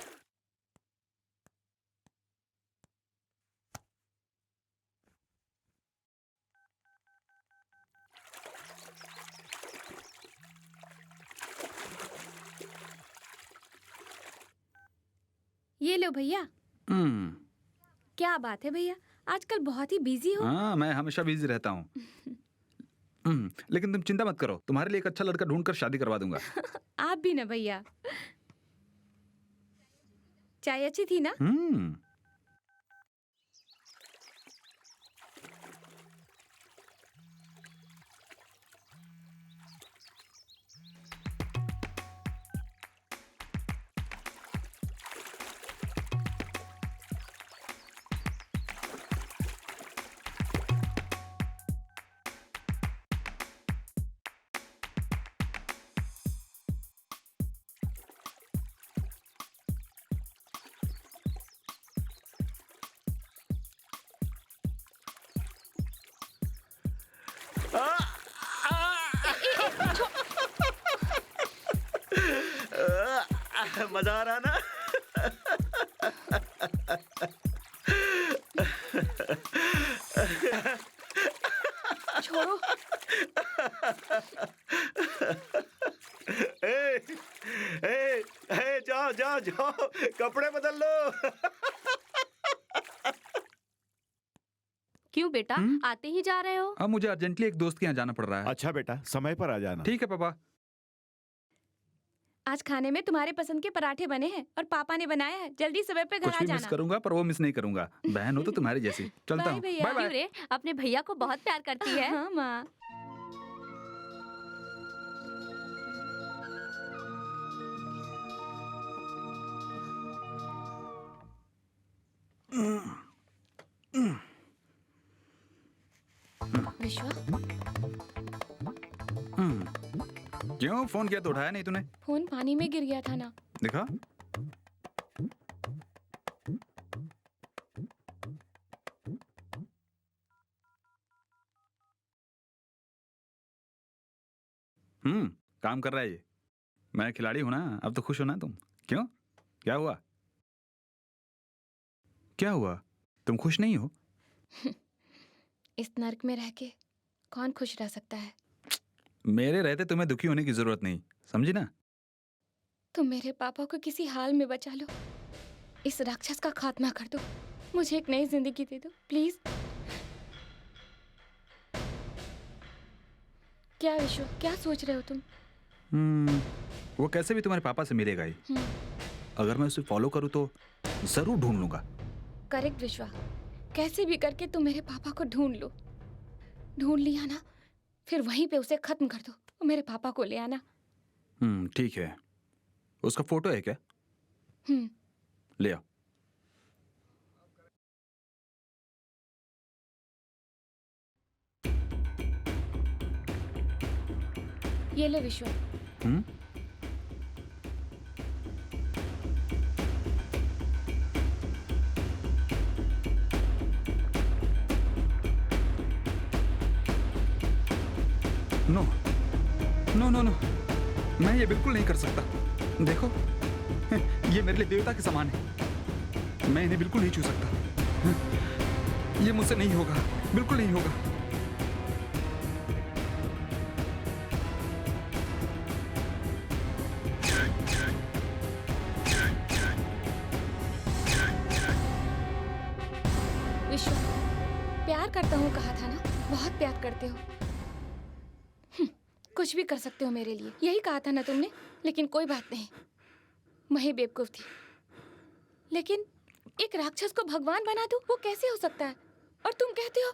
ये लो भैया। क्या बात है भैया, आजकल बहुत ही बिजी हो। हाँ, मैं हमेशा बिजी रहता हूँ। लेकिन तुम चिंता मत करो, तुम्हारे लिए एक अच्छा लड़का ढूंढकर शादी करवा दूंगा। आप भी ना भैया। चाय अच्छी थी ना? मजा आ रहा ना? छोड़ो। जाओ जाओ जाओ, कपड़े बदल लो। क्यों बेटा, आते ही जा रहे हो? अब मुझे अर्जेंटली एक दोस्त के यहाँ जाना पड़ रहा है। अच्छा बेटा, समय पर आ जाना। ठीक है पापा। आज खाने में तुम्हारे पसंद के पराठे बने हैं और पापा ने बनाया है। जल्दी समय पे घर कुछ आ भी जाना। मिस करूंगा पर वो मिस नहीं करूंगा। बहन हो तो तुम्हारी जैसी। चलता हूँ। बाय भैया। रे अपने भैया को बहुत प्यार करती है। हाँ माँ। विश्वा, क्यों फोन किया तो उठाया नहीं तूने? फोन पानी में गिर गया था ना। देखा? काम कर रहा है ये। मैं खिलाड़ी हूं ना, अब तो खुश हो ना तुम? क्यों, क्या हुआ? क्या हुआ? तुम खुश नहीं हो? इस नर्क में रह के कौन खुश रह सकता है? मेरे रहते तुम्हें दुखी होने की जरूरत नहीं, समझी ना? तुम मेरे पापा को किसी हाल में बचा लो, इस राक्षस का खात्मा कर दो, मुझे एक नई जिंदगी दे दो प्लीज। क्या विश्व, क्या सोच रहे हो तुम? वो कैसे भी तुम्हारे पापा से मिलेगा ही। अगर मैं उसे फॉलो करूं तो जरूर ढूंढ लूंगा। करेक्ट विश्वा, कैसे भी करके तुम मेरे पापा को ढूंढ लो। ढूंढ लिया ना, फिर वहीं पे उसे खत्म कर दो और मेरे पापा को ले आना। ठीक है। उसका फोटो है क्या? ले आओ। ये ले विश्वा। नो नो नो नो, मैं ये बिल्कुल नहीं कर सकता। देखो, ये मेरे लिए देवता के समान है। मैं इन्हें बिल्कुल नहीं छू सकता। ये मुझसे नहीं होगा, बिल्कुल नहीं होगा। विश्वा, प्यार करता हूँ कहा था ना, बहुत प्यार करते हो। कुछ भी कर सकते हो मेरे लिए, यही कहा था ना तुमने। लेकिन कोई बात नहीं, मैं ही बेवकूफ थी। लेकिन एक राक्षस को भगवान बना दूं, वो कैसे हो सकता है? और तुम कहते हो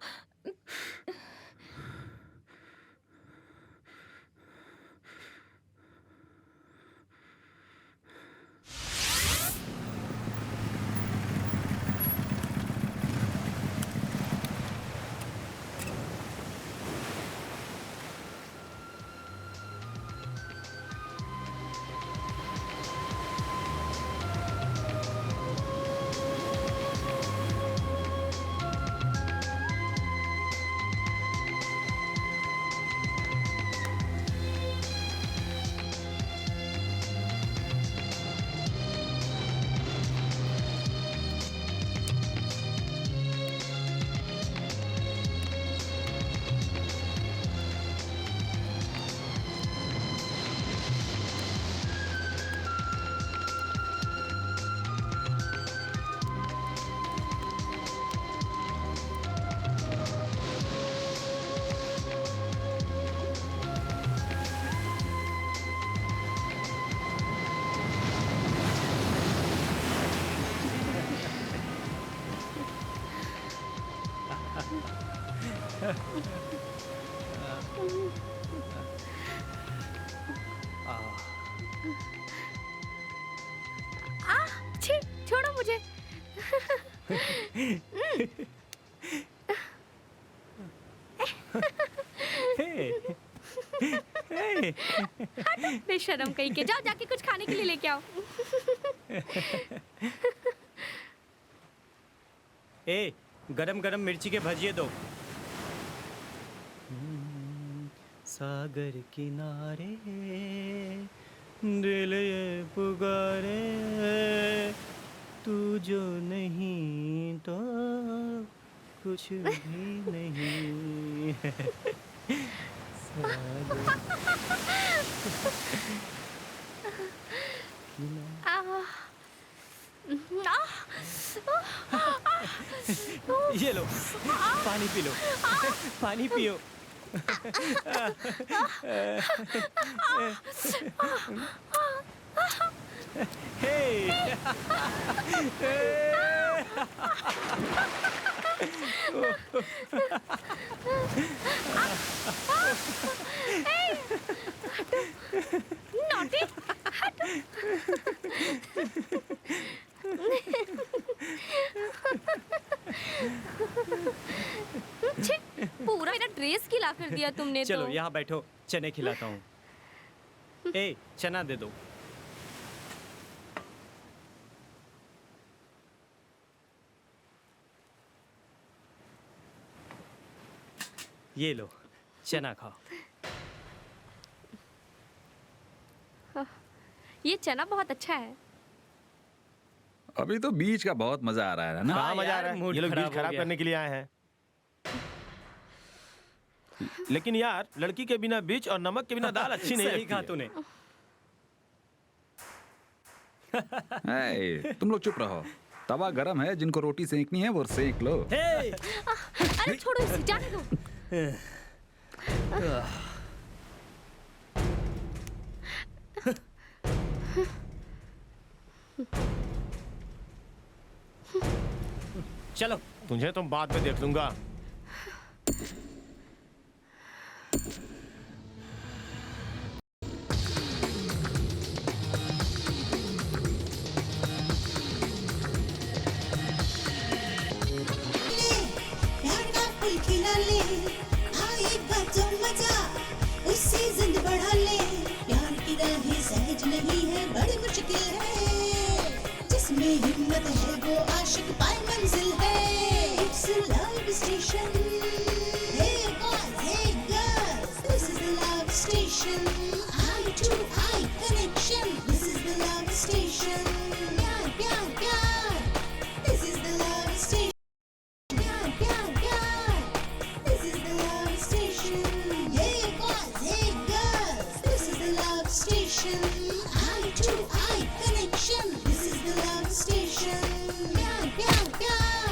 छी, छोड़ो मुझे। बेशरम कहीं के, जाओ जाके कुछ खाने के लिए लेके आओ। ए, गरम गरम मिर्ची के भजिए दो। सागर किनारे दिल ये पुकारे, तू जो नहीं तो कुछ भी नहीं। ये लो, पानी पी लो, पानी पियो। नॉटी, पूरा मेरा ड्रेस गीला कर दिया तुमने। चलो तो यहाँ बैठो, चने खिलाता हूँ। ए, चना दे दो। ये लो, चना खाओ। ये चना बहुत अच्छा है। अभी तो बीच का बहुत मजा आ रहा है ना। कहाँ मजा आ रहा है? मूड ये लोग खराब बीच हो खराब गया। करने के लिए आए हैं। लेकिन यार, लड़की के बिना बीच और नमक के बिना दाल अच्छी नहीं सही लगती कहा है। तूने। ए, तुम लोग चुप रहो। तवा गरम है, जिनको रोटी सेकनी है वो सेक लो। अरे छोड़ो इसे, जाने दो। चलो, तुझे तो बाद में देख लूंगा। प्यार का फूल खिला ले, हाँ एक बार तो मजा उससे जिंद बढ़ा ले। प्यार की राहें सहज नहीं है, बड़ी मुश्किल है। जिसमें हिम्मत है वो आशिक पाए मंजिल है। It's a love station. Hey boys, hey girls, this is the love station. Eye to eye connection. This is the love station. प्यार प्यार प्यार, this is the love station. प्यार प्यार प्यार, this is the love station. Hey boys, hey girls, this is the love station. Eye to eye connection. This is the love station. प्यार प्यार प्यार,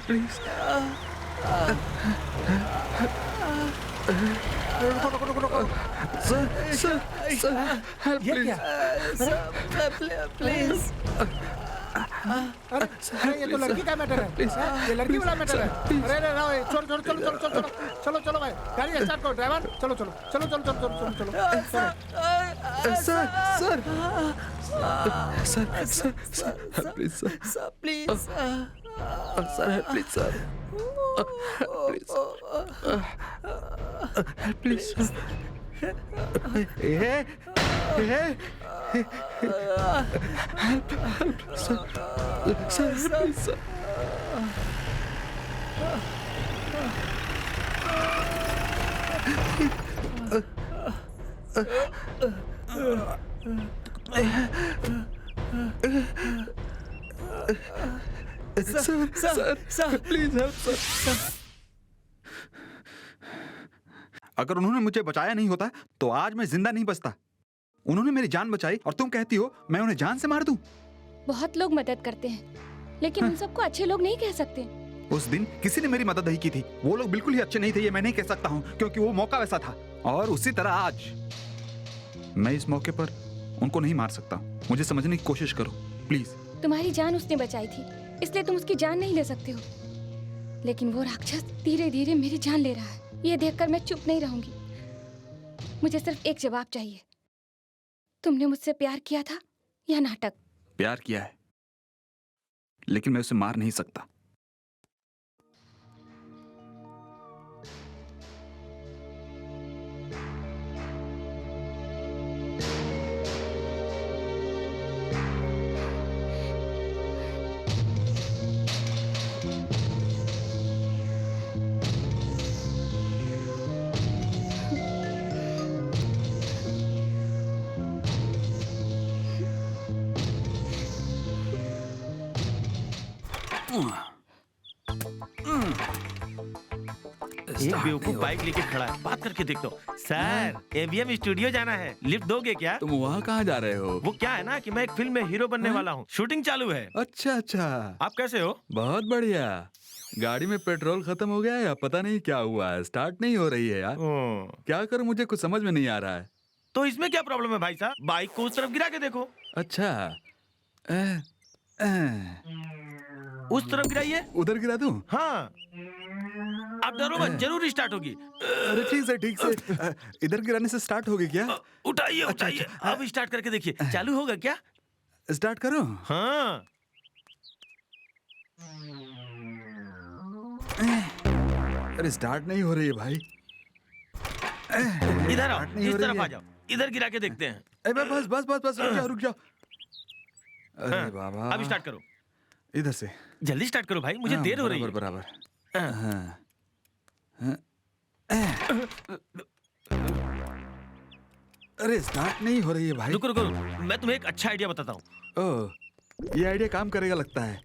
please sir sir sir help please अरे ये तो लड़की का मैटर है, ये लड़की वाला मैटर है। अरे अरे राव, चलो चलो चलो चलो चलो चलो चलो भाई, गाड़ी स्टार्ट करो ड्राइवर। चलो चलो चलो चलो चलो चलो चलो sir sir sir sir sir please sir please sir please sir please sir please help sir. अगर उन्होंने मुझे बचाया नहीं होता तो आज मैं जिंदा नहीं बचता। उन्होंने मेरी जान बचाई और तुम कहती हो मैं उन्हें जान से मार दूं? बहुत लोग मदद करते हैं, लेकिन उन सबको अच्छे लोग नहीं कह सकते। उस दिन किसी ने मेरी मदद नहीं की थी। वो लोग बिल्कुल ही अच्छे नहीं थे, ये मैं नहीं कह सकता हूँ, क्योंकि वो मौका वैसा था। और उसी तरह आज मैं इस मौके पर उनको नहीं मार सकता। मुझे समझने की कोशिश करो प्लीज। तुम्हारी जान उसने बचाई थी, इसलिए तुम उसकी जान नहीं ले सकते हो। लेकिन वो राक्षस धीरे धीरे मेरी जान ले रहा है। ये देखकर मैं चुप नहीं रहूंगी। मुझे सिर्फ एक जवाब चाहिए। तुमने मुझसे प्यार किया था या नाटक? प्यार किया है, लेकिन मैं उसे मार नहीं सकता। एक बेवकूफ बाइक लेके खड़ा है, बात करके देखता हूँ। सर, एवीएम स्टूडियो जाना है, लिफ्ट दोगे क्या? तुम वहाँ कहाँ जा रहे हो? वो क्या है ना कि मैं एक फिल्म में हीरो बनने वाला हूँ, शूटिंग चालू है। अच्छा अच्छा, आप कैसे हो? बहुत बढ़िया। गाड़ी में पेट्रोल खत्म हो गया है या पता नहीं क्या हुआ है, स्टार्ट नहीं हो रही है यार। क्या करूं, मुझे कुछ समझ में नहीं आ रहा है। तो इसमें क्या प्रॉब्लम है भाई साहब? बाइक को उस तरफ गिरा के देखो। अच्छा उस तरफ गिराइए। उधर गिरा दूं? हाँ, आप डरो मत, जरूर स्टार्ट होगी। अरे ठीक से इधर गिराने से स्टार्ट होगी क्या? उठाइए उठाइए, अब स्टार्ट करके देखिए, चालू होगा क्या? स्टार्ट करो। हाँ, अरे स्टार्ट नहीं हो रही है भाई। इधर आओ, इस तरफ आ जाओ, इधर गिरा के देखते हैं। बस रुक जाओ। अरे बाबा, अब स्टार्ट करो। इधर से जल्दी स्टार्ट करो भाई, मुझे देर हो रही है। बराबर। अरे स्टार्ट नहीं हो रही है भाई। रुको, मैं तुम्हें एक अच्छा आइडिया बताता हूँ। ओह, ये आइडिया काम करेगा लगता है।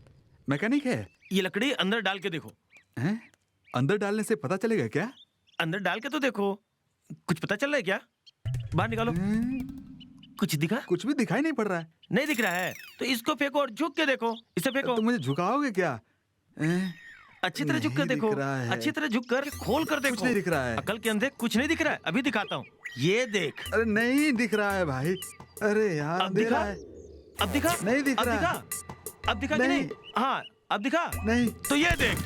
मैकेनिक है? ये लकड़ी अंदर डाल के देखो। हैं? अंदर डालने से पता चलेगा क्या? अंदर डाल के तो देखो, कुछ पता चल रहा है क्या? बाहर निकालो। कुछ दिखा? कुछ भी दिखाई नहीं पड़ रहा है। नहीं दिख रहा है तो इसको फेंको और झुक के देखो। इसे फेंको। तो मुझे झुकाओगे क्या? अच्छी तरह झुक कर देखो, अच्छी तरह झुक कर, खोल कर देखो। कुछ नहीं दिख रहा है। अकल के अंधे कुछ नहीं दिख रहा है। अभी दिखाता हूँ, ये देख। अरे नहीं दिख रहा है भाई। अरे यार, अब दिखा? अब दिखा? नहीं दिख रहा। अब दिखा कि नहीं? हाँ, अब दिखा? नहीं। तो ये देख।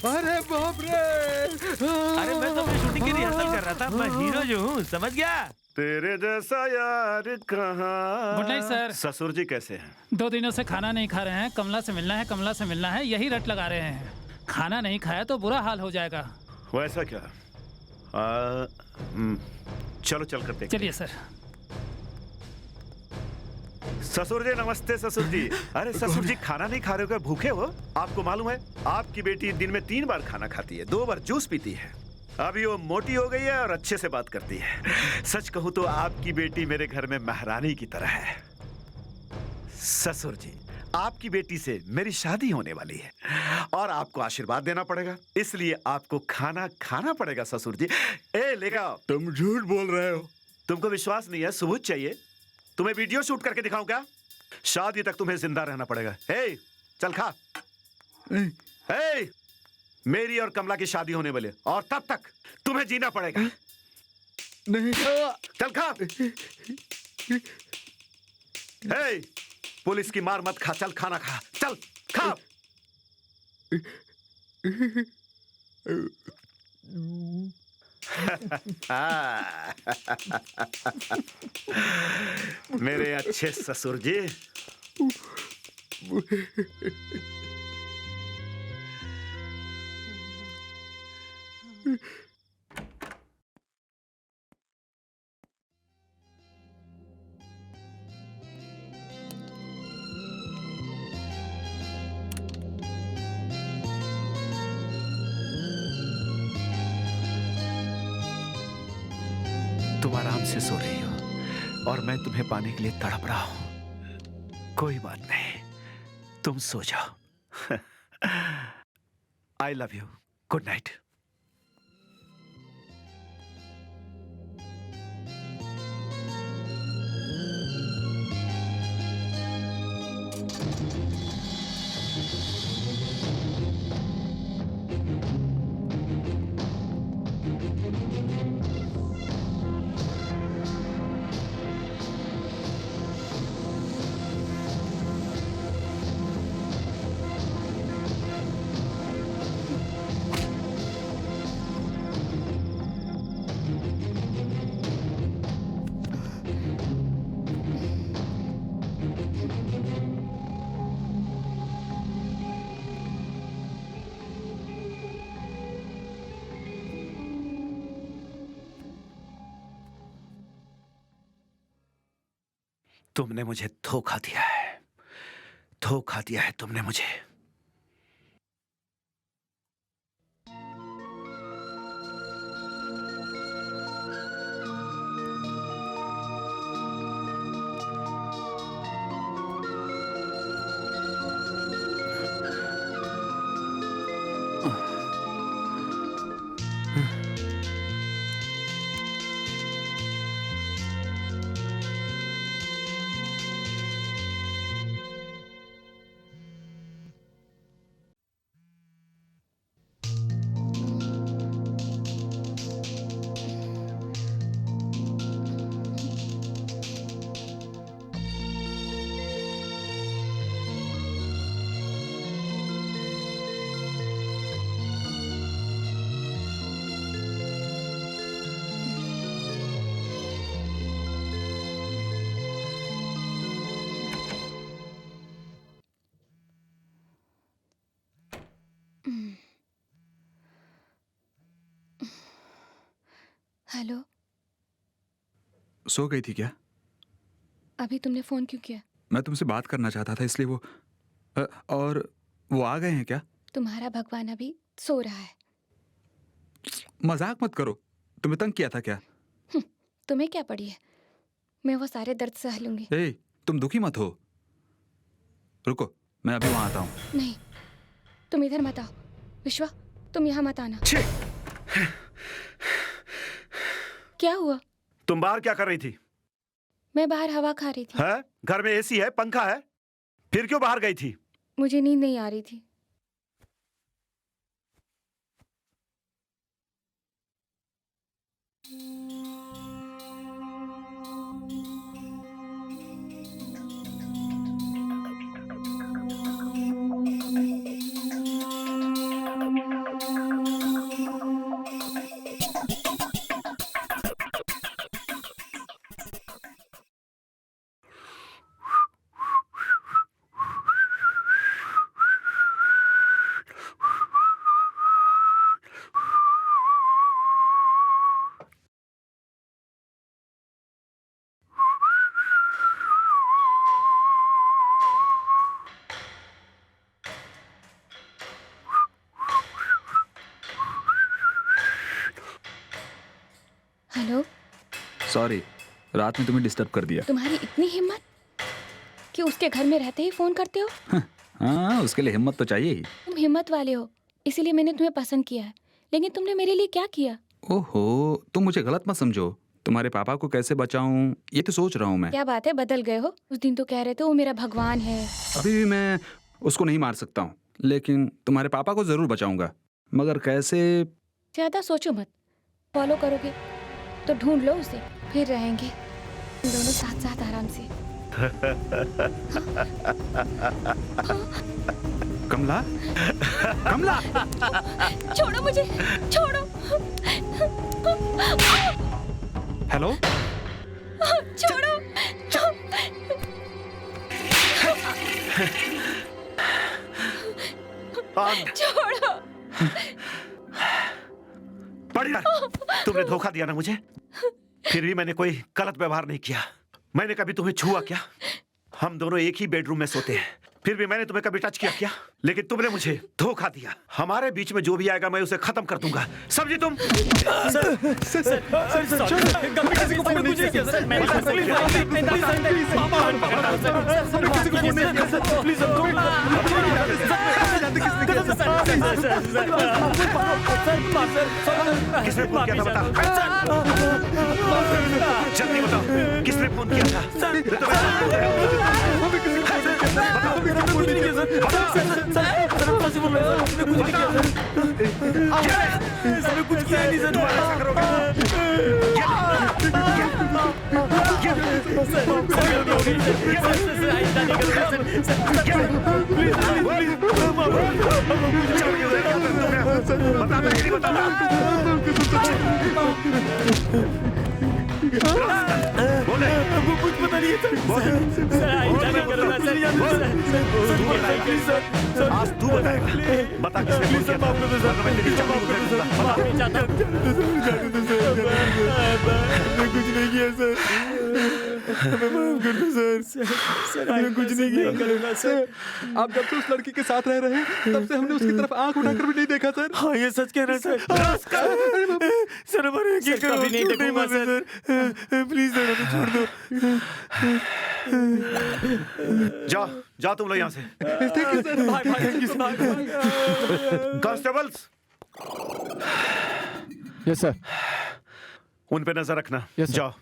अरे बाप रे! अरे मैं तो अपनी शूटिंग की रिहर्सल कर रहा था, मैं हीरो जो हूँ, समझ गया? तेरे जैसा यार कहाँ। Good night sir. ससुर जी कैसे हैं? 2 दिनों से खाना नहीं खा रहे हैं। कमला से मिलना है, कमला से मिलना है, यही रट लगा रहे हैं। खाना नहीं खाया तो बुरा हाल हो जाएगा। वैसा क्या? चलो चल कर देखते। चलिए सर। ससुर जी नमस्ते। ससुर जी, अरे ससुर जी खाना नहीं खा रहे हो क्या? भूखे हो? आपको मालूम है आपकी बेटी दिन में 3 बार खाना खाती है, 2 बार जूस पीती है। अभी वो मोटी हो गई है और अच्छे से बात करती है। सच कहूं तो आपकी बेटी मेरे घर में महारानी की तरह है। ससुर जी, आपकी बेटी से मेरी शादी होने वाली है और आपको आशीर्वाद देना पड़ेगा, इसलिए आपको खाना खाना पड़ेगा ससुर जी। ए लेगा, तुम झूठ बोल रहे हो। तुमको विश्वास नहीं है, सबूत चाहिए? तुम्हें वीडियो शूट करके दिखाऊं क्या? शादी तक तुम्हें जिंदा रहना पड़ेगा। ए चल खा। ए मेरी और कमला की शादी होने वाली है और तब तक तुम्हें जीना पड़ेगा। नहीं चल खा। ए पुलिस की मार मत खा, चल खाना खा, चल खा। मेरे अच्छे ससुर जी। तुम आराम से सो रही हो और मैं तुम्हें पाने के लिए तड़प रहा हूं। कोई बात नहीं, तुम सो जाओ। I love you, good night. तुमने मुझे धोखा दिया है, धोखा दिया है तुमने मुझे। हेलो, सो गई थी क्या? अभी तुमने फोन क्यों किया? मैं तुमसे बात करना चाहता था इसलिए वो और वो आ गए हैं क्या? तुम्हारा भगवान अभी सो रहा है। मजाक मत करो, तुम्हें तंग किया था क्या? तुम्हें क्या पड़ी है, मैं वो सारे दर्द सह लूंगी। ए, तुम दुखी मत हो, रुको मैं अभी वहां आता हूँ। नहीं, तुम इधर मत आओ। विश्वा, तुम यहाँ मत आना। क्या हुआ? तुम बाहर क्या कर रही थी? मैं बाहर हवा खा रही थी। है? घर में एसी है, पंखा है, फिर क्यों बाहर गई थी? मुझे नींद नहीं आ रही थी। सॉरी, रात में तुम्हें डिस्टर्ब कर दिया। तुम्हारी इतनी हिम्मत कि उसके घर में रहते ही फोन करते हो? हाँ, उसके लिए हिम्मत तो चाहिए ही। तुम हिम्मत वाले हो, इसीलिए मैंने तुम्हें पसंद किया है। लेकिन तुमने मेरे लिए क्या किया? ओहो, तुम मुझे गलत मत समझो। तुम्हारे पापा को कैसे बचाऊं ये तो सोच रहा हूँ मैं। क्या बात है, बदल गए हो? उस दिन तो कह रहे थे वो मेरा भगवान है। अभी भी मैं उसको नहीं मार सकता हूँ, लेकिन तुम्हारे पापा को जरूर बचाऊंगा। मगर कैसे? ज्यादा सोचो मत। फॉलो करोगे तो ढूंढ लो उसे, फिर रहेंगे हम दोनों साथ साथ आराम से। कमला, कमला, छोड़ो मुझे, छोड़ो। हेलो, छोड़ो। छोड़ो। बढ़िया, तुमने धोखा दिया ना मुझे। फिर भी मैंने कोई गलत व्यवहार नहीं किया। मैंने कभी तुम्हें छुआ क्या? हम दोनों एक ही बेडरूम में सोते हैं, फिर भी मैंने तुम्हें कभी टच किया क्या? लेकिन तुमने मुझे धोखा दिया। हमारे बीच में जो भी आएगा मैं उसे खत्म कर दूंगा, समझी तुम? किसने फोन किया था बता? जल्दी बताओ, किसने फोन किया था? कुछ किया नहीं सर। कुछ पता नहीं है सर। आज तू बताएगा। बता किसने फोन किया था? मैं तेरी चाबी उधर दूंगा। कुछ नहीं किया सर। हमें माफ कर दो सर। मैंने कुछ नहीं किया। आप जब से उस लड़की के साथ रह रहे हैं तब से हमने उसकी तरफ आंख उठाकर भी नहीं देखा सर। हाँ ये सच कह रहे हैं सर। सर हमारे कभी नहीं देखूंगा सर। प्लीज सर हमें छोड़ दो। जा जा तुम लोग यहाँ से। Constables, yes sir. उन पे नजर रखना। Yes, sir. जाओ।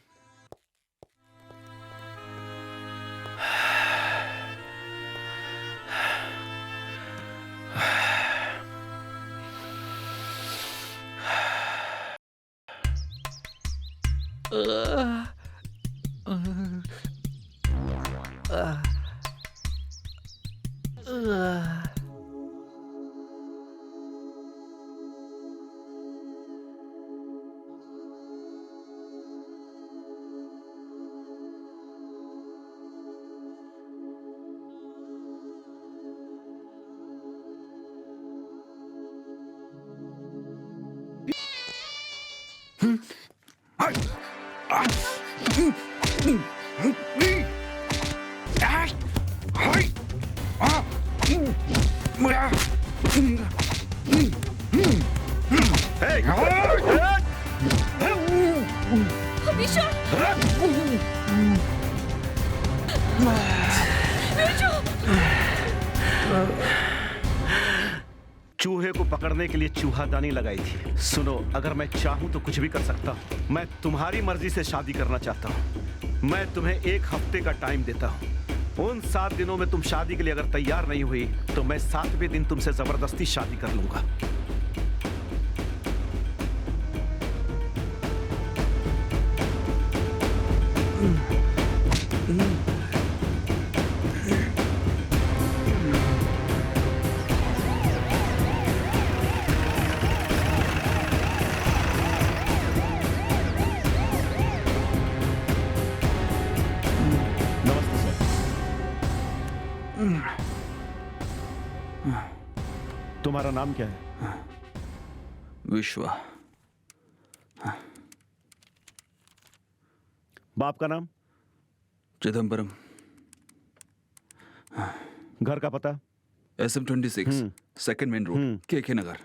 चूहे को पकड़ने के लिए चूहादानी लगाई थी। सुनो, अगर मैं चाहूं तो कुछ भी कर सकता हूं। मैं तुम्हारी मर्जी से शादी करना चाहता हूं। मैं तुम्हें 1 हफ्ते का टाइम देता हूं। उन 7 दिनों में तुम शादी के लिए अगर तैयार नहीं हुई तो मैं 7वें दिन तुमसे जबरदस्ती शादी कर लूंगा। तुम्हारा नाम क्या है? विश्वा। बाप का नाम? चिदम्बरम। घर का पता? SM26 second main road, KK Nagar.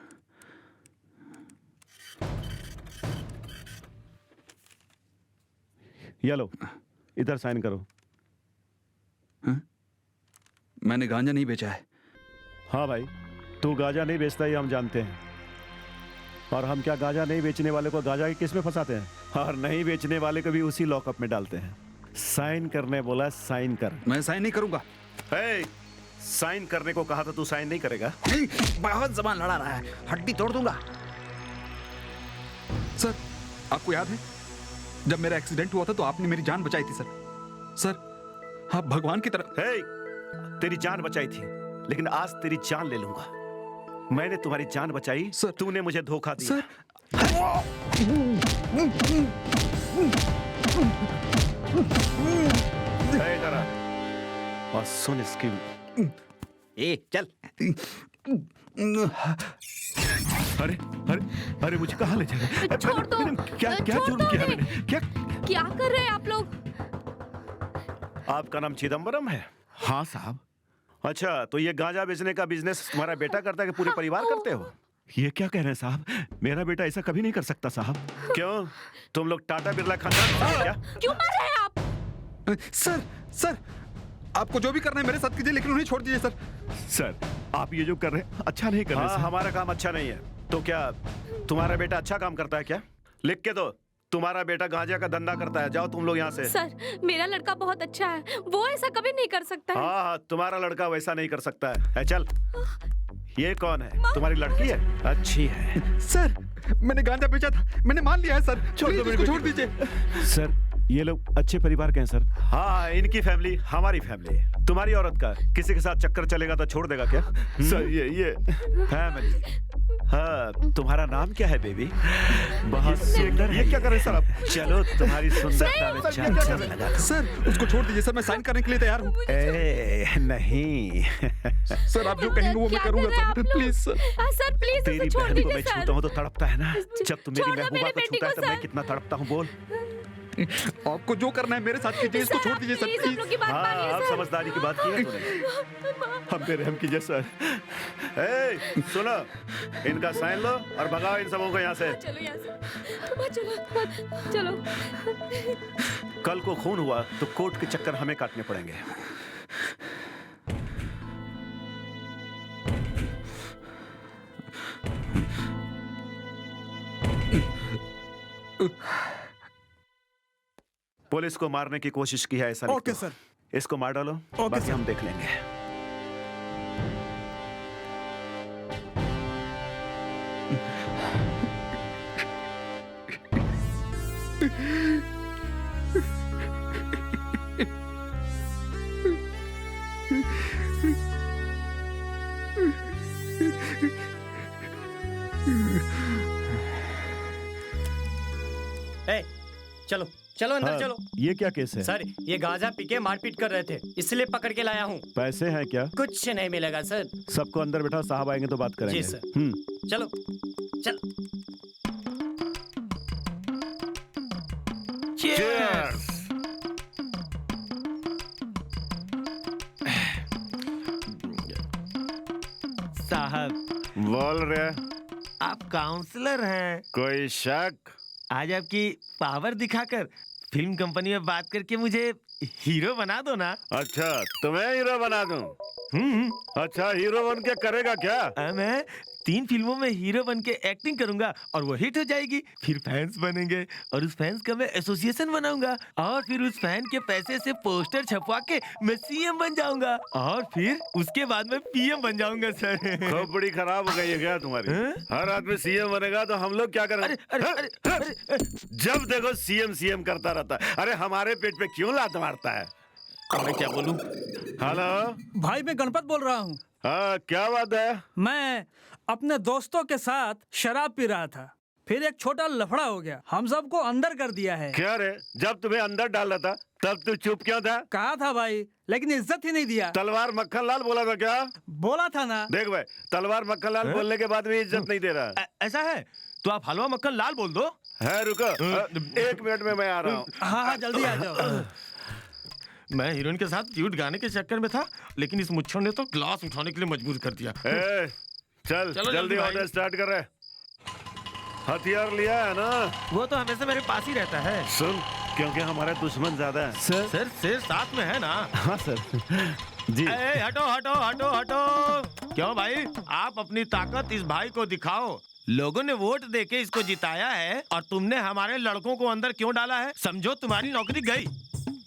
ये लो, इधर साइन करो। मैंने गांजा नहीं बेचा है। हाँ भाई, तू गांजा नहीं बेचता ये हम जानते हैं। और हम क्या गांजा नहीं बेचने वाले को गांजा के केस में फंसाते हैं, और नहीं बेचने वाले को भी उसी लॉकअप में डालते हैं। साइन करने बोला, साइन कर। मैं साइन नहीं करूंगा। साइन करने को कहा तो तू साइन नहीं करेगा? बहुत जबान लड़ा रहा है, हड्डी तोड़ दूंगा। सर, आपको याद है जब मेरा एक्सीडेंट हुआ था तो आपने मेरी जान बचाई थी सर। सर, आप भगवान की तरह। तेरी जान बचाई थी, लेकिन आज तेरी जान ले लूंगा। मैंने तुम्हारी जान बचाई सर, तूने मुझे धोखा दिया सर। और सुन इसकी। चल। अरे अरे अरे, मुझे कहाँ ले जाएगा? छोड़ दो। क्या जुर्म किया मैंने? क्या कर रहे हैं आप लोग? आपका नाम चिदम्बरम है? हाँ साहब। अच्छा, तो ये गांजा बेचने का बिजनेस तुम्हारा बेटा करता है कि पूरे परिवार करते हो? ये क्या कह रहे हैं साहब? मेरा बेटा ऐसा कभी नहीं कर सकता साहब। क्यों, तुम लोग टाटा बिरला खानदान से हो क्या? क्यों मार रहे हैं आप? सर, आपको जो भी करना है मेरे साथ कीजिए, लेकिन उन्हें छोड़ दीजिए सर। सर, आप ये जो कर रहे हैं अच्छा नहीं कर रहे। हाँ, हमारा काम अच्छा नहीं है तो क्या तुम्हारा बेटा अच्छा काम करता है क्या? लिख के दो, तुम्हारा बेटा गांजा का धंधा करता है। जाओ तुम लोग यहाँ से। सर, मेरा लड़का बहुत अच्छा है, वो ऐसा कभी नहीं कर सकता है। हाँ, तुम्हारा लड़का वैसा नहीं कर सकता है। चल। ये कौन है? तुम्हारी लड़की है? अच्छी है। सर, मैंने गांजा बेचा था, मैंने मान लिया है सर। छोड़ दीजिए सर। ये लोग अच्छे परिवार के हैं सर। हाँ, इनकी फैमिली हमारी फैमिली। तुम्हारी औरत का किसी के साथ चक्कर चलेगा तो छोड़ देगा क्या? सर, ये फैमिली। हाँ, तुम्हारा नाम क्या है बेबी? बहुत सुंदर। ये क्या कर रहे हैं सर आप? चलो, तुम्हारी सुंदरता में चांद लगा। सर, उसको छोड़ दीजिए सर, मैं साइन करने के लिए तैयार हूँ। नहीं सर, आप जो कहेंगे वो मैं करूँगा sir, please sir. Sir please, तेरी बहन को मैं छूता हूँ तो तड़पता है ना? जब तुम मेरी महबूबा को छूता है तो मैं कितना तड़पता हूँ, बोल। आपको जो करना है मेरे साथ कीजिए, इसको छोड़ दीजिए सर प्लीज। हाँ, आप समझदारी की बात की है तूने। हम पे रहम कीजिए सर। सुनो, इनका साइन लो और भगाओ इन सबों को यहाँ से। चलो यहाँ से। चलो। कल को खून हुआ तो कोर्ट के चक्कर हमें काटने पड़ेंगे। पुलिस को मारने की कोशिश की है ऐसा लिख दो। Okay sir. इसको मार डालो, बाकी हम देख लेंगे। चलो चलो अंदर। हाँ, चलो। ये क्या केस है? सर, ये गांजा पी के मारपीट कर रहे थे, इसलिए पकड़ के लाया हूँ। पैसे हैं क्या? कुछ नहीं मिलेगा सर। सबको अंदर बैठा, साहब आएंगे तो बात करेंगे। जी सर। चलो चल। Cheers! साहब। बोल रहे? आप काउंसलर हैं? कोई शक? आज आपकी पावर दिखाकर फिल्म कंपनी में बात करके मुझे हीरो बना दो ना। अच्छा, तुम्हें हीरो बना दूं? अच्छा, हीरो बन के करेगा क्या? मैं 3 फिल्मों में हीरो बन के एक्टिंग करूंगा और वो हिट हो जाएगी। फिर फैंस बनेंगे और उस फैंस का मैं एसोसिएशन बनाऊंगा और फिर उस फैन के पैसे से पोस्टर छपवा के मैं सीएम बन जाऊंगा और फिर उसके बाद में पीएम बन जाऊंगा सर। खोपड़ी खराब हो गई है क्या तुम्हारी? हर आदमी सीएम बनेगा तो हम लोग क्या करेंगे? जब देखो सीएम सीएम करता रहता है। अरे हमारे पेट पे क्यों लात मारता है? मैं क्या बोलूं? हेलो भाई, मैं गणपत बोल रहा हूँ। हाँ, क्या बात है? मैं अपने दोस्तों के साथ शराब पी रहा था, फिर एक छोटा लफड़ा हो गया, हम सबको अंदर कर दिया है। क्या रे? जब तुम्हें अंदर डाला था तब तू चुप क्यों था? कहा था भाई, लेकिन इज्जत ही नहीं दिया। तलवार मक्खन लाल बोला था क्या? बोला था ना। देख भाई, तलवार मक्खन लाल बोलने के बाद भी इज्जत नहीं दे रहा। ऐसा है तो आप हलवा मक्खन लाल बोल दो। है, रुको 1 मिनट में मैं आ रहा हूँ। हाँ, जल्दी आ जाओ। मैं हीरोइन के साथ क्यूट गाने के चक्कर में था, लेकिन इस मुच्छर ने तो ग्लास उठाने के लिए मजबूर कर दिया। चल जल्दी ऑर्डर स्टार्ट कर रहे। हथियार लिया है ना? वो तो हमेशा मेरे पास ही रहता है। सुन, क्योंकि हमारे दुश्मन ज्यादा है। सर शेर साथ में है ना? हाँ सर। जी। हटो हटो हटो हटो। क्यों भाई, आप अपनी ताकत इस भाई को दिखाओ। लोगों ने वोट देके इसको जिताया है और तुमने हमारे लड़कों को अंदर क्यों डाला है? समझो तुम्हारी नौकरी गई।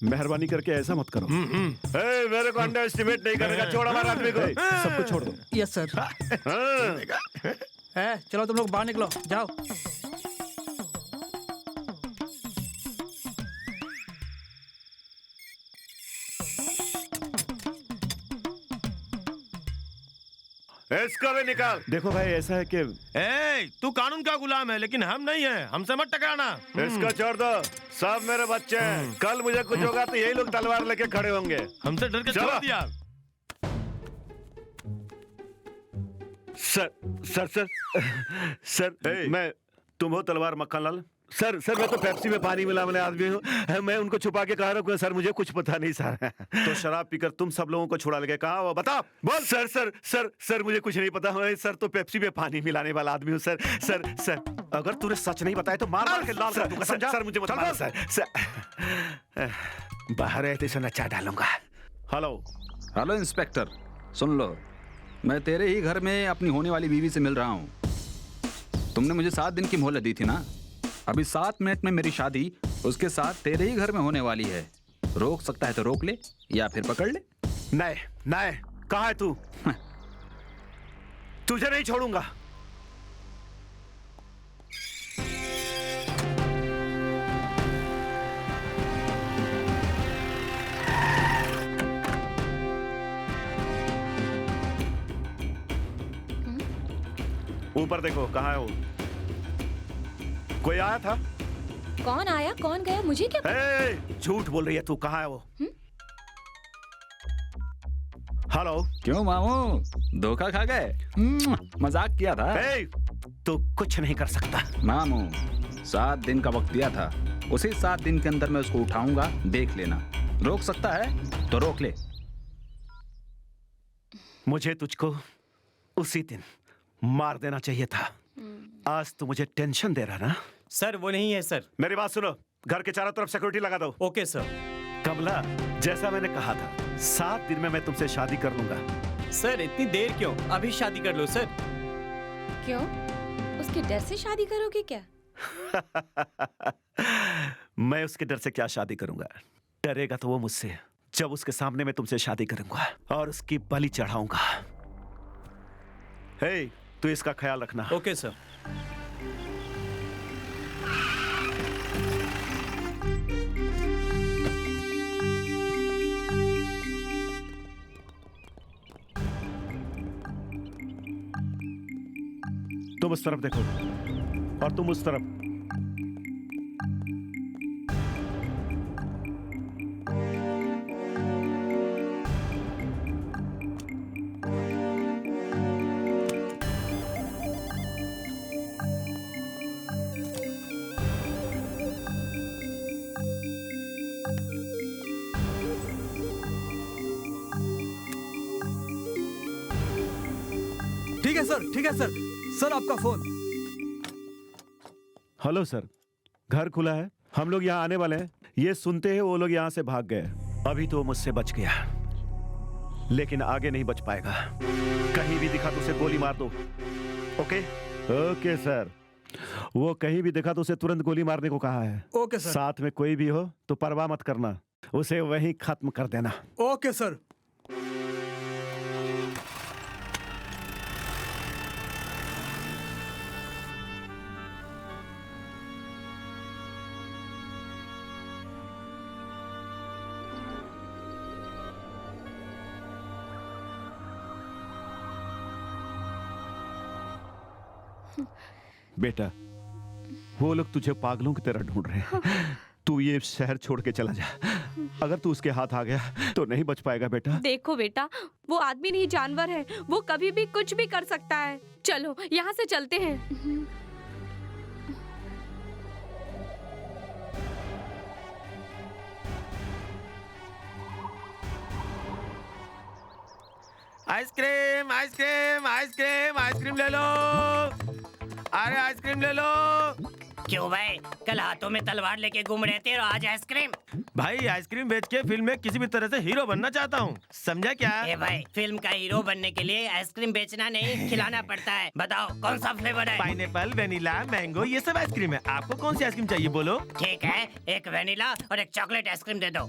मेहरबानी करके ऐसा मत करो। मेरे को अंडर एस्टिमेट नहीं करेगा, छोड़ हमारे आदमी को। सबको छोड़ दो। Yes sir. चलो तुम लोग बाहर निकलो, जाओ। इसको भी निकाल। देखो भाई, ऐसा है कि तू कानून का गुलाम है, लेकिन हम नहीं हैं। हमसे मत टकराना। इसको छोड़ दो, सब मेरे बच्चे हैं। कल मुझे कुछ होगा तो यही लोग तलवार लेके खड़े होंगे। हमसे डर के छोड़ दिया। सर सर सर सर मैं तुम हो तलवार मक्खन लाल? सर मैं तो पेप्सी में पानी मिला वाले आदमी हूँ। मैं उनको छुपा के कहा रखूँ सर, मुझे कुछ पता नहीं सर। तो शराब पीकर तुम सब लोगों को छुड़ा लेके कहा वो बता। बोल। सर सर सर सर मुझे कुछ नहीं पता। मैं सर तो पेप्सी में पानी मिलाने वाला आदमी हूँ सर। सर सर अगर तूने सच नहीं बताया तो मार मार के लाल कर दूंगा, समझा? सर मुझे मत मारो सर। बाहर है तो नचा डालूंगा। हेलो इंस्पेक्टर, सुन लो, मैं तेरे ही घर में अपनी होने वाली बीवी से मिल रहा हूँ। तुमने मुझे 7 दिन की मोहलत दी थी ना? अभी 7 मिनट में मेरी शादी उसके साथ तेरे ही घर में होने वाली है। रोक सकता है तो रोक ले या फिर पकड़ ले। नहीं नहीं, कहाँ है तू? तुझे नहीं छोड़ूंगा। ऊपर देखो, कहाँ है वो? कोई आया था? कौन आया कौन गया मुझे क्या पता? झूठ बोल रही है तू, कहाँ है वो? हेलो। क्यों मामू, धोखा खा गए? मजाक किया था। तू कुछ नहीं कर सकता। मामू, 7 दिन का वक्त दिया था, उसी 7 दिन के अंदर मैं उसको उठाऊंगा, देख लेना। रोक सकता है तो रोक ले। मुझे तुझको उसी दिन मार देना चाहिए था। आज तो मुझे टेंशन दे रहा ना? सर वो नहीं है सर। मेरी बात सुनो, घर के चारों तरफ सिक्योरिटी लगा दो। Okay sir. कमला, जैसा मैंने कहा था, 7 दिन में मैं तुमसे शादी कर लूंगा। सर इतनी देर क्यों? अभी शादी कर लो सर। क्यों? उसके डर से शादी करोगे क्या? मैं उसके डर से क्या शादी करूंगा? डरेगा तो वो मुझसे, जब उसके सामने मैं तुमसे शादी करूंगा और उसकी बलि चढ़ाऊंगा। तू इसका ख्याल रखना। Okay sir. तुम उस तरफ देखो और तुम उस तरफ। ठीक है सर, ठीक है सर। सर आपका फोन। हेलो सर, घर खुला है, हम लोग यहाँ आने वाले हैं। ये सुनते हैं वो लोग यहाँ से भाग गए। अभी तो वो मुझसे बच गया, लेकिन आगे नहीं बच पाएगा। कहीं भी दिखा तो उसे गोली मार दो। ओके? Okay sir. वो कहीं भी दिखा तो उसे तुरंत गोली मारने को कहा है। Okay sir. साथ में कोई भी हो तो परवाह मत करना, उसे वहीं खत्म कर देना। Okay sir. बेटा, वो लोग तुझे पागलों की तरह ढूंढ रहे हैं। तू ये शहर छोड़ के चला जा। अगर तू उसके हाथ आ गया तो नहीं बच पाएगा बेटा। देखो बेटा, वो आदमी नहीं जानवर है, वो कभी भी कुछ भी कर सकता है। चलो यहाँ से चलते हैं। आइसक्रीम आइसक्रीम आइसक्रीम आइसक्रीम ले लो। अरे आइसक्रीम ले लो। क्यों भाई, कल हाथों में तलवार लेके घूम रहे थे और आज आइसक्रीम। भाई आइसक्रीम बेच के फिल्म में किसी भी तरह से हीरो बनना चाहता हूँ, समझा क्या? ए भाई, फिल्म का हीरो बनने के लिए आइसक्रीम बेचना नहीं खिलाना पड़ता है। बताओ कौन सा फ्लेवर है? पाइनएप्पल, वेनिला, मैंगो, ये सब आइसक्रीम है। आपको कौन सी आइसक्रीम चाहिए बोलो? ठीक है, एक वेनिला और एक चॉकलेट आइसक्रीम दे दो।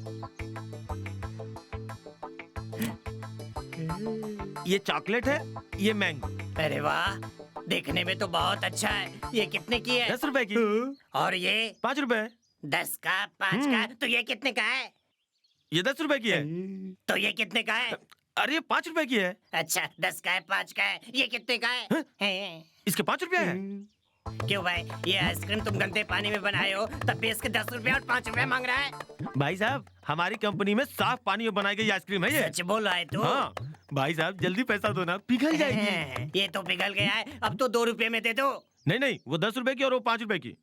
ये चॉकलेट है, ये मैंगो। अरे वाह, देखने में तो बहुत अच्छा है। ये कितने की है? 10 रुपए की। और ये? 5 रुपए। 10 का 5 का, तो ये कितने का है? ये 10 रुपए की है। तो ये कितने का है? अरे 5 रुपए की है। अच्छा, 10 का है, 5 का है, ये कितने का है? इसके 5 रुपए है। क्यों भाई, ये आइसक्रीम तुम गंदे पानी में बनाए हो, तब भी इसके 10 रुपए और 5 रुपए मांग रहा है? भाई साहब, हमारी कंपनी में साफ पानी में बनाई गई आइसक्रीम है ये। सच बोल रहा है तू? हाँ भाई साहब, जल्दी पैसा दो ना, पिघल जाएगी। ये तो पिघल गया है, अब तो 2 रुपए में दे दो। नहीं नहीं, वो 10 रुपए की और वो 5 रुपए की।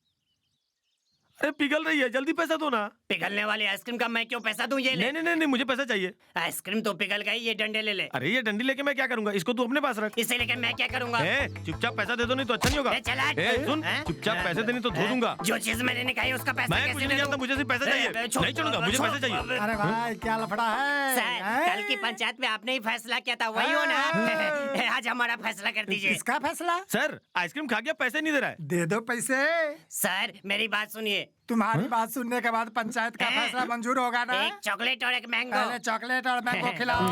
अरे पिघल रही है, जल्दी पैसा दो ना। पिघलने वाली आइसक्रीम का मैं क्यों पैसा दूं? ये ले। नहीं, मुझे पैसा चाहिए। आइसक्रीम तो पिघल गई, ये डंडे ले ले। अरे ये डंडी लेके मैं क्या करूंगा? इसको तू अपने पास रख। इसे लेके मैं क्या करूंगा? चुपचाप पैसा दे दो, नहीं तो अच्छा नहीं होगा। चला सुन, चुपचाप पैसे देनी तो धो दूंगा। जो चीज मैंने निकाली उसका पैसा मैं कुछ नहीं जानता, मुझे सिर्फ पैसा चाहिए। नहीं छोड़ूंगा, मुझे पैसा चाहिए। अरे भाई क्या लफड़ा है? सर, कल की पंचायत में आपने ही फैसला किया था, वही हो ना? आज हमारा फैसला कर दीजिए। किसका फैसला? सर, आइसक्रीम खा गया, पैसे नहीं दे रहा है। दे दो पैसे। सर मेरी बात सुनिए। तुम्हारी बात सुनने के बाद पंचायत का फैसला मंजूर होगा ना? एक चॉकलेट और एक मैंगो। पहले चॉकलेट और मैंगो खिलाओ।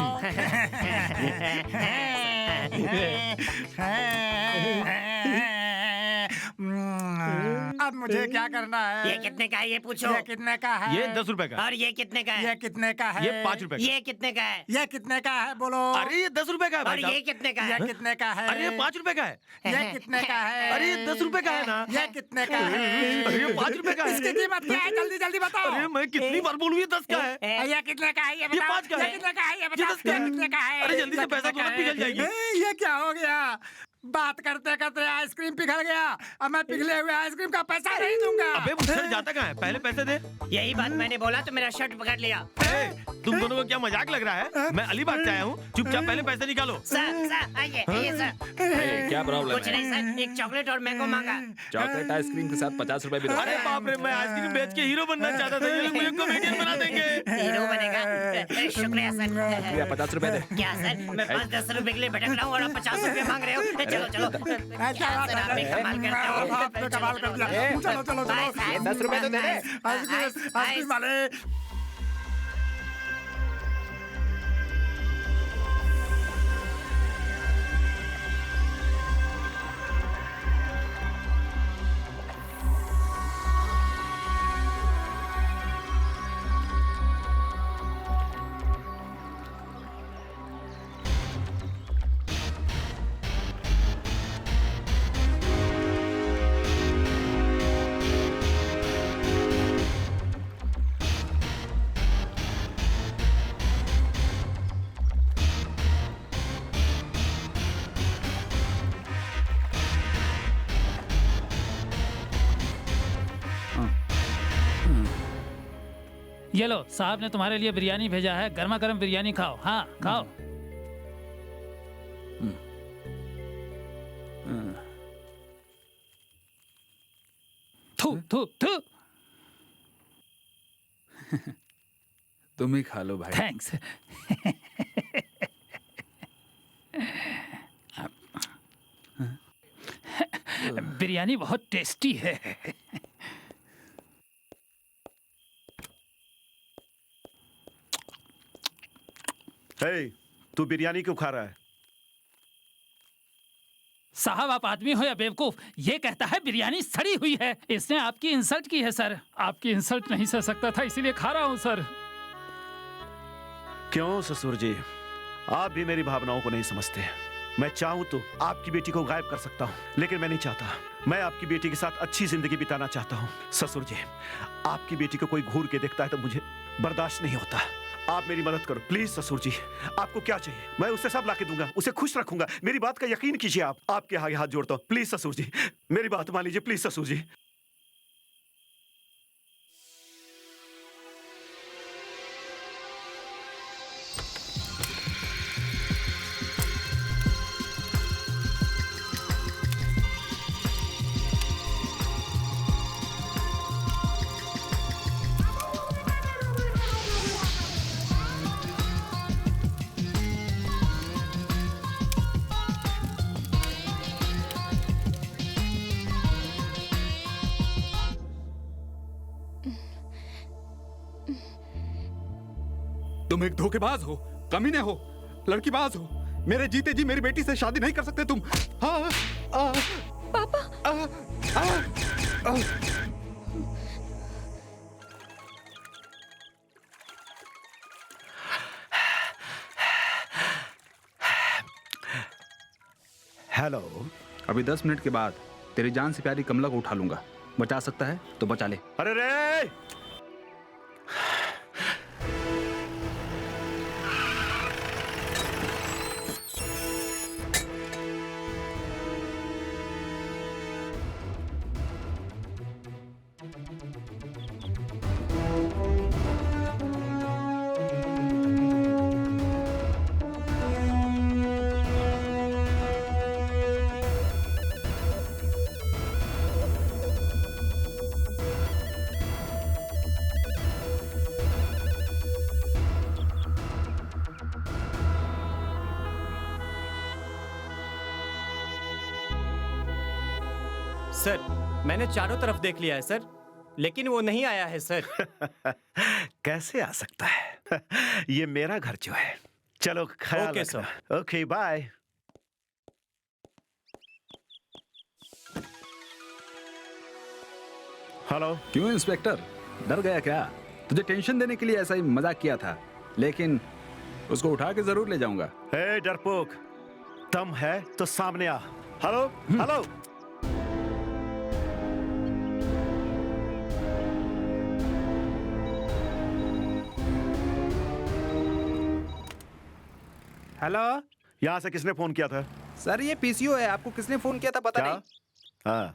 अब मुझे क्या करना है? ये कितने का है ये पूछो। ये कितने का है? ये 10 रुपए का। और ये कितने का है? ये कितने का है? ये 5 रुपए का। ये कितने का है? ये कितने का है बोलो? अरे ये 10 रुपए का है और भाई साहब। ये कितने का है? ये कितने का है? अरे ये 5 रुपए का है। ये कितने का है? अरे ये 10 रुपए का है ना। ये कितने का है? अरे ये 5 रुपए का है। इसकी कीमत क्या है? जल्दी जल्दी बताओ। अरे मैं कितनी बार बोलूं, ये 10 का है। ये कितने का है? ये ये बताओ। 5 का है। ये कितने का है? ये ये बताओ। 10 का है। ये कितने का है? अरे जल्दी से पैसा दो ना, पिघल जाएगी। ये क्या हो गया? बात करते करते आइसक्रीम पिघल गया। अब मैं पिघले हुए आइसक्रीम का पैसा नहीं दूंगा। अबे मुझसे जाता कहाँ है? पहले पैसे दे। यही बात मैंने बोला तो मेरा शर्ट पकड़ लिया। तुम दोनों को क्या मजाक लग रहा है? मैं अलीबाग से आया हूँ, चुपचाप पहले पैसे निकालो। सर आइए सर। क्या प्रॉब्लम कुछ नहीं सर, एक चॉकलेट और मैंगो मांगा। चॉकलेट आइसक्रीम के साथ 50 रुपए भी दो। अरे बाप रे, मैं आइसक्रीम बेच के हीरो बनना चाहता था, ये लोग मुझे कॉमेडियन बना देंगे। हीरो बनेगा? शुक्रिया सर। 50 रुपए दे। क्या सर, मैं 5-10 रुपए के लिए भटक रहा हूँ और आप 50 रुपए मांग रहे हो? चलो चलो। क्या सर, आप भी कमाल करते हो। आपने कमाल कर दिया। चलो चलो चलो। 10 रुपए तो दे दे। आइसक्रीम वाले। ये लो, साहब ने तुम्हारे लिए बिरयानी भेजा है, गर्मा गर्म बिरयानी खाओ। हाँ खाओ। थू थू थू। तुम ही खा लो भाई। थैंक्स। बिरयानी बहुत टेस्टी है। हे, तू बिरयानी क्यों खा रहा है? साहब आप आदमी हो या बेवकूफ, ये कहता है बिरयानी सड़ी हुई है। इसने आपकी इंसल्ट की है सर। आपकी इंसल्ट नहीं सह सकता था, इसीलिए खा रहा हूँ सर। क्यों ससुर जी, आप भी मेरी भावनाओं को नहीं समझते। मैं चाहूं तो आपकी बेटी को गायब कर सकता हूं, लेकिन मैं नहीं चाहता। मैं आपकी बेटी के साथ अच्छी जिंदगी बिताना चाहता हूं। ससुर जी, आपकी बेटी को कोई घूर के देखता है तो मुझे बर्दाश्त नहीं होता। आप मेरी मदद करो प्लीज ससुर जी। आपको क्या चाहिए? मैं उसे सब लाके दूंगा, उसे खुश रखूंगा। मेरी बात का यकीन कीजिए आप। आपके आगे हाथ जोड़ता हूँ, प्लीज ससुर जी, मेरी बात मान लीजिए प्लीज ससुर जी। तुम एक धोखेबाज हो, कमीने हो, लड़कीबाज हो। मेरे जीते जी मेरी बेटी से शादी नहीं कर सकते तुम। हाँ, पापा। हेलो। अभी 10 मिनट के बाद तेरी जान से प्यारी कमला को उठा लूंगा। बचा सकता है तो बचा ले। अरे रे! सर, मैंने चारों तरफ देख लिया है सर, लेकिन वो नहीं आया है सर। कैसे आ सकता है? ये मेरा घर जो है। चलो ख्याल ओके, रखना। Okay bye. हेलो। क्यों इंस्पेक्टर, डर गया क्या? तुझे टेंशन देने के लिए ऐसा ही मजाक किया था, लेकिन उसको उठा के जरूर ले जाऊंगा। ए डरपोक, दम है तो सामने आ। Hello hello. हेलो। यहाँ से किसने फोन किया था? सर ये पीसीओ है, आपको किसने फोन किया था पता क्या? नहीं। हाँ,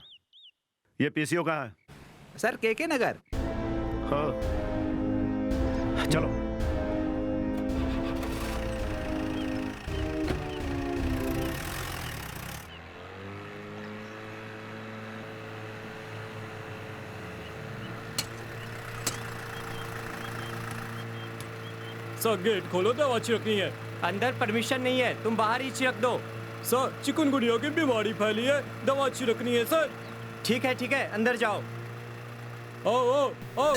ये पीसीओ कहाँ है? सर केके नगर। हाँ, चलो। सर गेट खोलो, दवा छिड़कनी है। अंदर परमिशन नहीं है, तुम बाहर ही छिड़क दो। सर चिकनगुनिया की बीमारी फैली है, दवा छिड़कनी है सर। ठीक है, अंदर जाओ। ओ।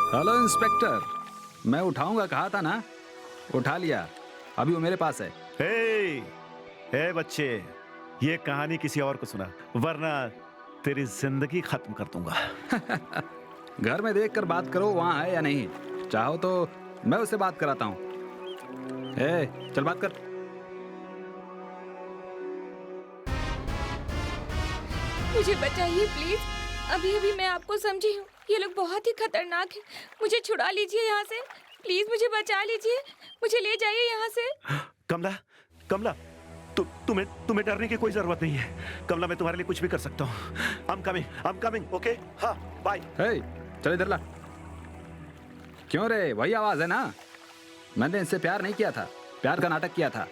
हेलो इंस्पेक्टर, मैं उठाऊंगा कहा था ना, उठा लिया। अभी वो मेरे पास है। ए बच्चे, ये कहानी किसी और को सुना, वरना तेरी जिंदगी खत्म कर दूंगा। घर में देख कर बात करो वहाँ है या नहीं। चाहो तो मैं उससे बात कराता हूँ। चल बात कर। मुझे बचाइए प्लीज। अभी मैं आपको समझी हूँ, ये लोग बहुत ही खतरनाक हैं। मुझे छुड़ा लीजिए यहाँ से प्लीज, मुझे बचा लीजिए, मुझे ले जाइए यहाँ से। कमला, तुम्हें डरने की कोई जरूरत नहीं है। कमला, मैं तुम्हारे लिए कुछ भी कर सकता हूँ। I'm coming, okay? हाँ, बाय। चल इधर ला। क्यों रे, वही आवाज है ना? मैंने इनसे प्यार नहीं किया था, प्यार का नाटक किया था।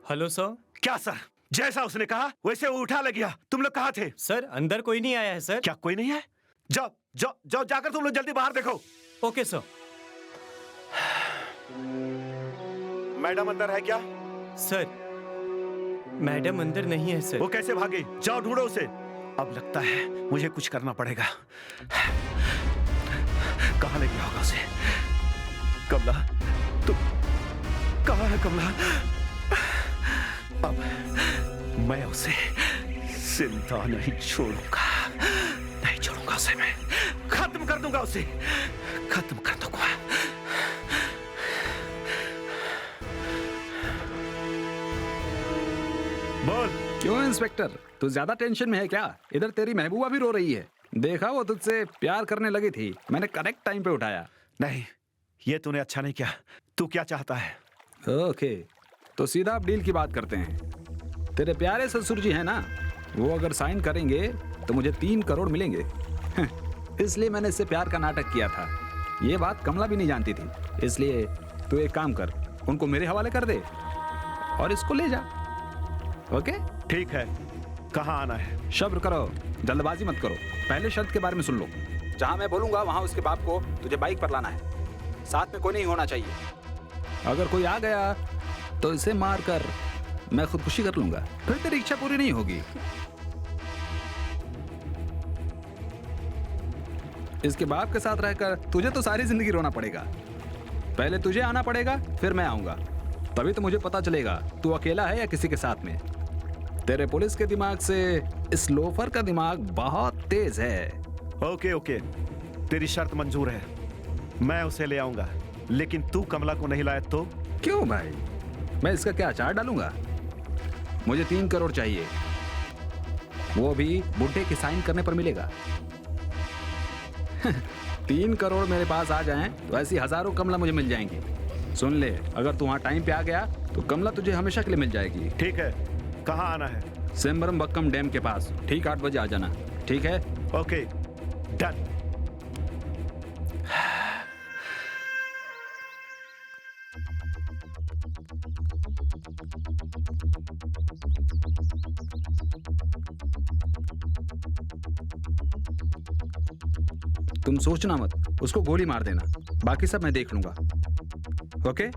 Hello sir. क्या सर? जैसा उसने कहा वैसे वो उठा ले गया। तुम लोग कहाँ थे? सर अंदर कोई नहीं आया है सर। क्या कोई नहीं है? जाओ जाकर तुम लोग जल्दी बाहर देखो। Okay sir. मैडम अंदर है क्या? सर मैडम अंदर नहीं है सर। वो कैसे भागी? जाओ ढूंढो उसे। अब लगता है मुझे कुछ करना पड़ेगा। कहाँ ले गया होगा उसे? कमला, तुम कहाँ है कमला? अब मैं उसे जिंदा नहीं छोड़ूंगा उसे। मैं खत्म कर दूंगा उसे, खत्म कर दूंगा। बोल। क्यों इंस्पेक्टर, तू ज्यादा टेंशन में है क्या? इधर तेरी महबूबा भी रो रही है। देखा, वो तुझसे प्यार करने लगी थी, मैंने करेक्ट टाइम पे उठाया। नहीं, ये तूने अच्छा नहीं किया। तू क्या चाहता है? ओके, तो सीधा आप डील की बात करते हैं। तेरे प्यारे ससुर जी हैं ना, वो अगर साइन करेंगे तो मुझे 3 करोड़ मिलेंगे। इसलिए मैंने इससे प्यार का नाटक किया था। ये बात कमला भी नहीं जानती थी। इसलिए तू एक काम कर, उनको मेरे हवाले कर दे और इसको ले जा। ओके? ठीक है, कहाँ आना है? सब्र करो, जल्दबाजी मत करो। पहले शर्त के बारे में सुन लो। जहाँ मैं बोलूंगा वहाँ उसके बाप को तुझे बाइक पर लाना है। साथ में कोई नहीं होना चाहिए। अगर कोई आ गया तो इसे मार कर मैं खुदकुशी कर लूंगा, फिर तेरी इच्छा पूरी नहीं होगी। इसके बाप के साथ रहकर तुझे तो सारी जिंदगी रोना पड़ेगा। पहले तुझे आना पड़ेगा, फिर मैं आऊंगा। तभी तो मुझे पता चलेगा तू अकेला है या किसी के साथ में। तेरे पुलिस के दिमाग से इस लोफर का दिमाग बहुत तेज है। ओके ओके, तेरी शर्त मंजूर है, मैं उसे ले आऊंगा। लेकिन तू कमला को नहीं लाया तो? क्यों भाई, मैं इसका क्या अचार डालूंगा? मुझे 3 करोड़ चाहिए, वो भी बुड्ढे के साइन करने पर मिलेगा। 3 करोड़ मेरे पास आ जाएं तो ऐसी हजारों कमला मुझे मिल जाएंगी। सुन ले, अगर तू वहां टाइम पे आ गया तो कमला तुझे हमेशा के लिए मिल जाएगी। ठीक है, कहाँ आना है? सेम्बरम बक्कम डैम के पास, ठीक 8 बजे आ जाना। ठीक है? Okay, done. तुम सोचना मत, उसको गोली मार देना, बाकी सब मैं देख लूंगा। ओके?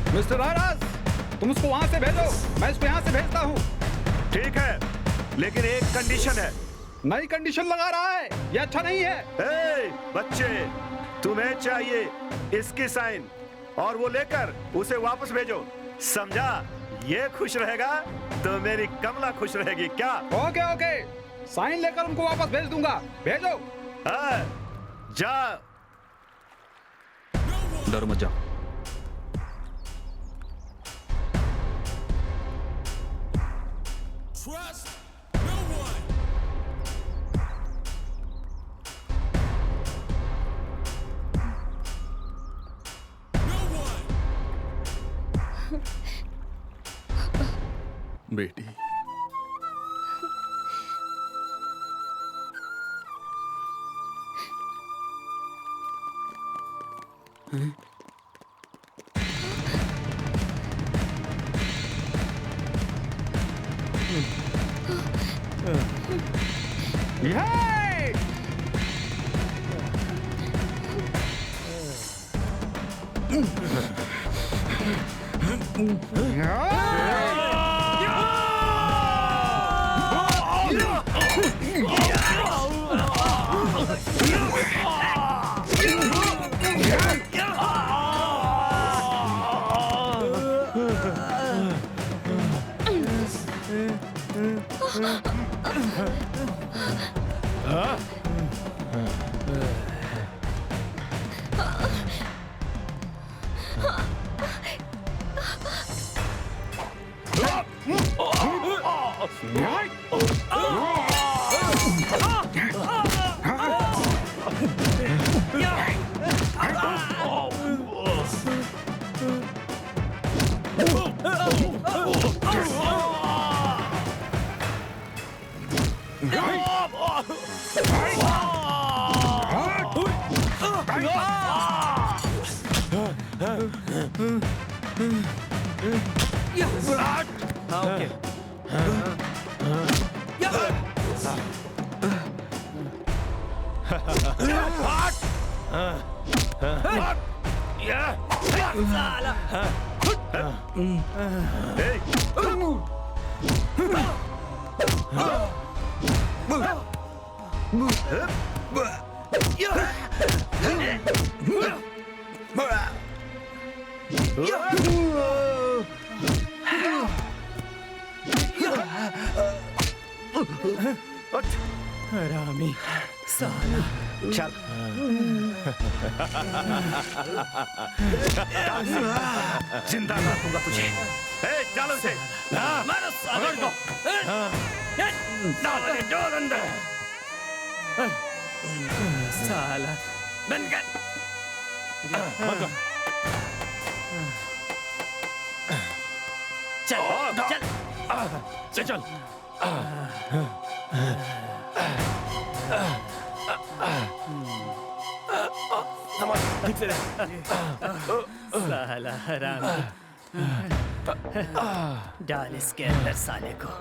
मिस्टर रायराज, तुम उसको वहां से भेजो, मैं इसको यहां से भेजता हूं। ठीक है, लेकिन एक कंडीशन है। नई कंडीशन लगा रहा है, ये अच्छा नहीं है। ए, बच्चे, तुम्हें चाहिए इसकी साइन और वो लेकर उसे वापस भेजो, समझा? ये खुश रहेगा तो मेरी कमला खुश रहेगी। क्या? ओके ओके, साइन लेकर उनको वापस भेज दूंगा, भेजो। जा। डर मत जाओ। Trust no one. No one. बेटी, हरामी साला। चल जिंदा रखूंगा तुझे। चलो उसे मारो साले को। डाल अंदर। साला बंद कर। चल चल ठीक से साला हरामी। डाल इसके अंदर साले को।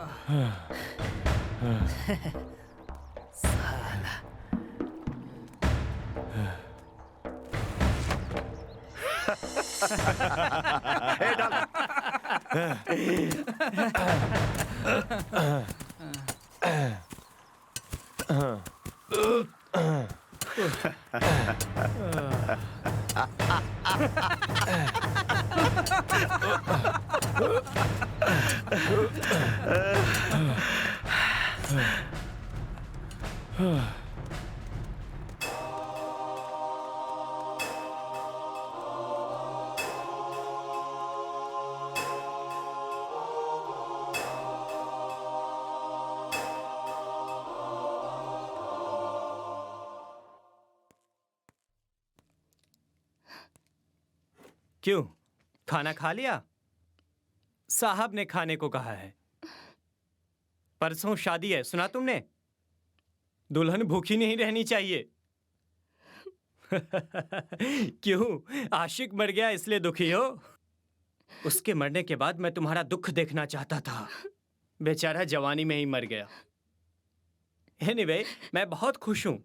साला क्यों? खाना खा लिया? साहब ने खाने को कहा है। परसों शादी है, सुना तुमने? दुल्हन भूखी नहीं रहनी चाहिए। क्यों? आशिक मर गया इसलिए दुखी हो? उसके मरने के बाद मैं तुम्हारा दुख देखना चाहता था। बेचारा जवानी में ही मर गया। एनीवे, मैं बहुत खुश हूं।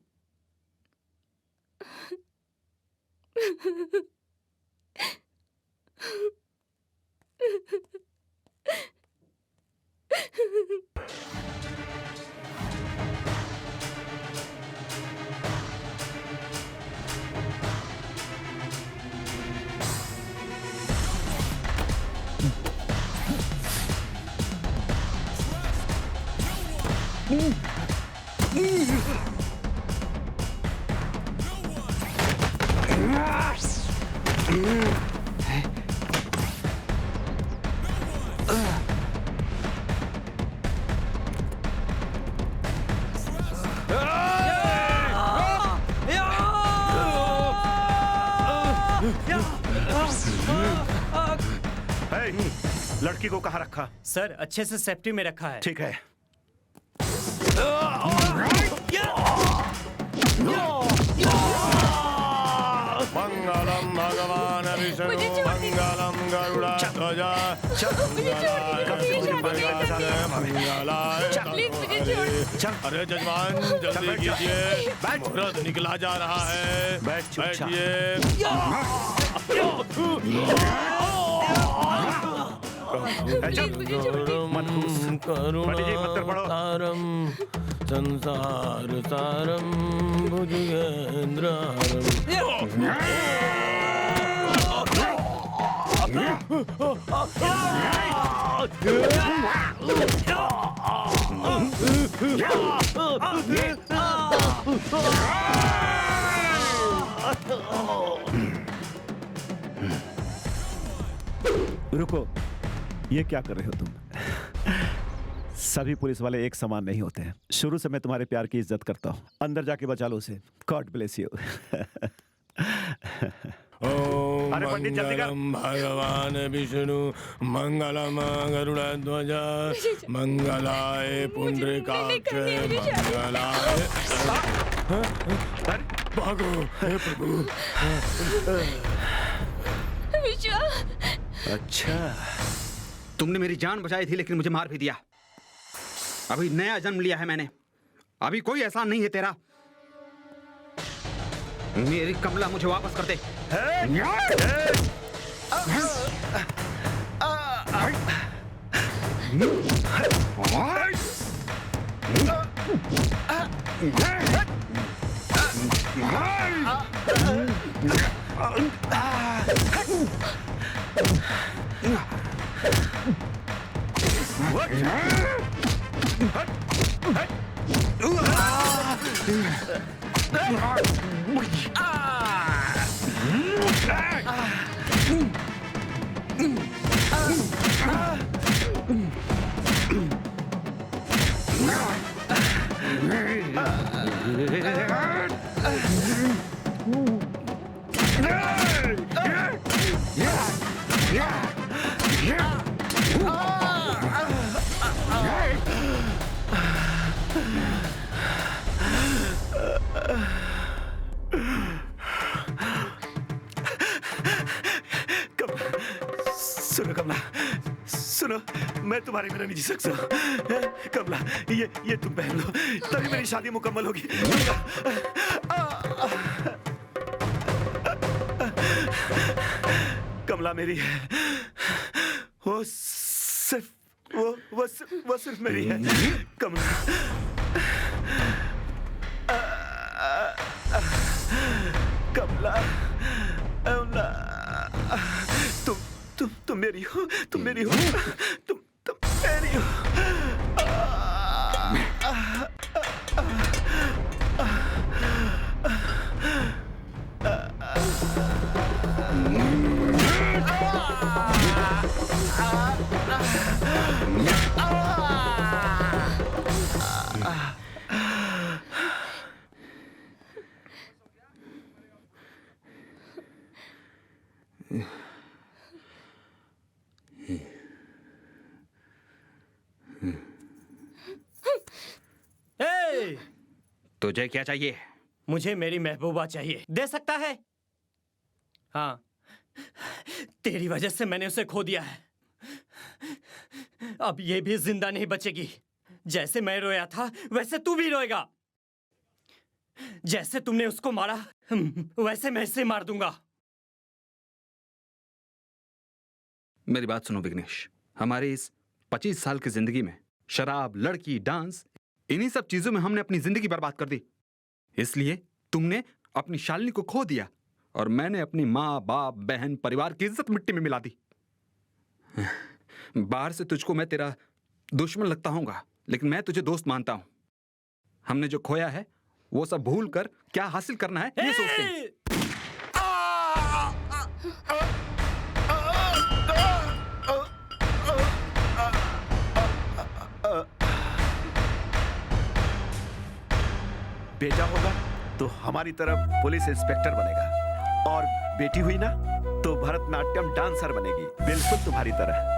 लड़की को कहाँ रखा? सर, अच्छे से सेफ्टी में रखा है। ठीक है। मंगलम भगवान विष्णु मंगलम गरुड़ध्वज अरे जजमान जल्दी कीजिए, मुहूर्त निकला जा रहा है। बैठिए। करुणाकारम संसार सारम भुजगेंद्रहारम। रुको, ये क्या कर रहे हो तुम? सभी पुलिस वाले एक समान नहीं होते हैं। शुरू से मैं तुम्हारे प्यार की इज्जत करता हूँ। अंदर जाके बचा लो उसे। God bless you. अरे पंडित जल्दी कर। भगवान विष्णु मंगलम गरुड़ध्वज मंगलाय पुंडरीकाक्ष मंगलाय। भागो हे प्रभु। अच्छा, तुमने मेरी जान बचाई थी लेकिन मुझे मार भी दिया। अभी नया जन्म लिया है मैंने। अभी कोई एहसान नहीं है तेरा। मेरी कमला मुझे वापस कर दे। सुनो कमला, सुनो, मैं तुम्हारे बिना नहीं जी सकता। कमला, ये तुम पहन लो, तभी मेरी शादी मुकम्मल होगी। कमला मेरी है, वो सिर्फ मेरी है। कमला, कमला, कमला, तुम मेरी हो, तुम मेरी हो, तुम मेरी हो। तुझे क्या चाहिए? मुझे मेरी महबूबा चाहिए। दे सकता है? हाँ, तेरी वजह से मैंने उसे खो दिया है। अब ये भी जिंदा नहीं बचेगी। जैसे मैं रोया था वैसे तू भी रोएगा। जैसे तुमने उसको मारा वैसे मैं इसे मार दूंगा। मेरी बात सुनो विघ्नेश, हमारी इस 25 साल की जिंदगी में शराब, लड़की, डांस, इन्हीं सब चीजों में हमने अपनी जिंदगी बर्बाद कर दी। इसलिए तुमने अपनी शालिनी को खो दिया और मैंने अपनी माँ, बाप, बहन, परिवार की इज्जत मिट्टी में मिला दी। बाहर से तुझको मैं तेरा दुश्मन लगता हूँगा, लेकिन मैं तुझे दोस्त मानता हूँ। हमने जो खोया है वो सब भूल कर क्या हासिल करना है ये सोचते हैं। बेटा होगा तो हमारी तरफ पुलिस इंस्पेक्टर बनेगा, और बेटी हुई ना तो भरतनाट्यम डांसर बनेगी, बिल्कुल तुम्हारी तरह।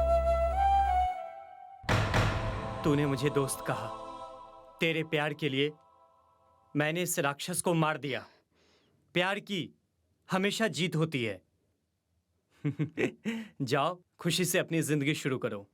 तूने मुझे दोस्त कहा। तेरे प्यार के लिए मैंने इस राक्षस को मार दिया। प्यार की हमेशा जीत होती है। जाओ, खुशी से अपनी जिंदगी शुरू करो।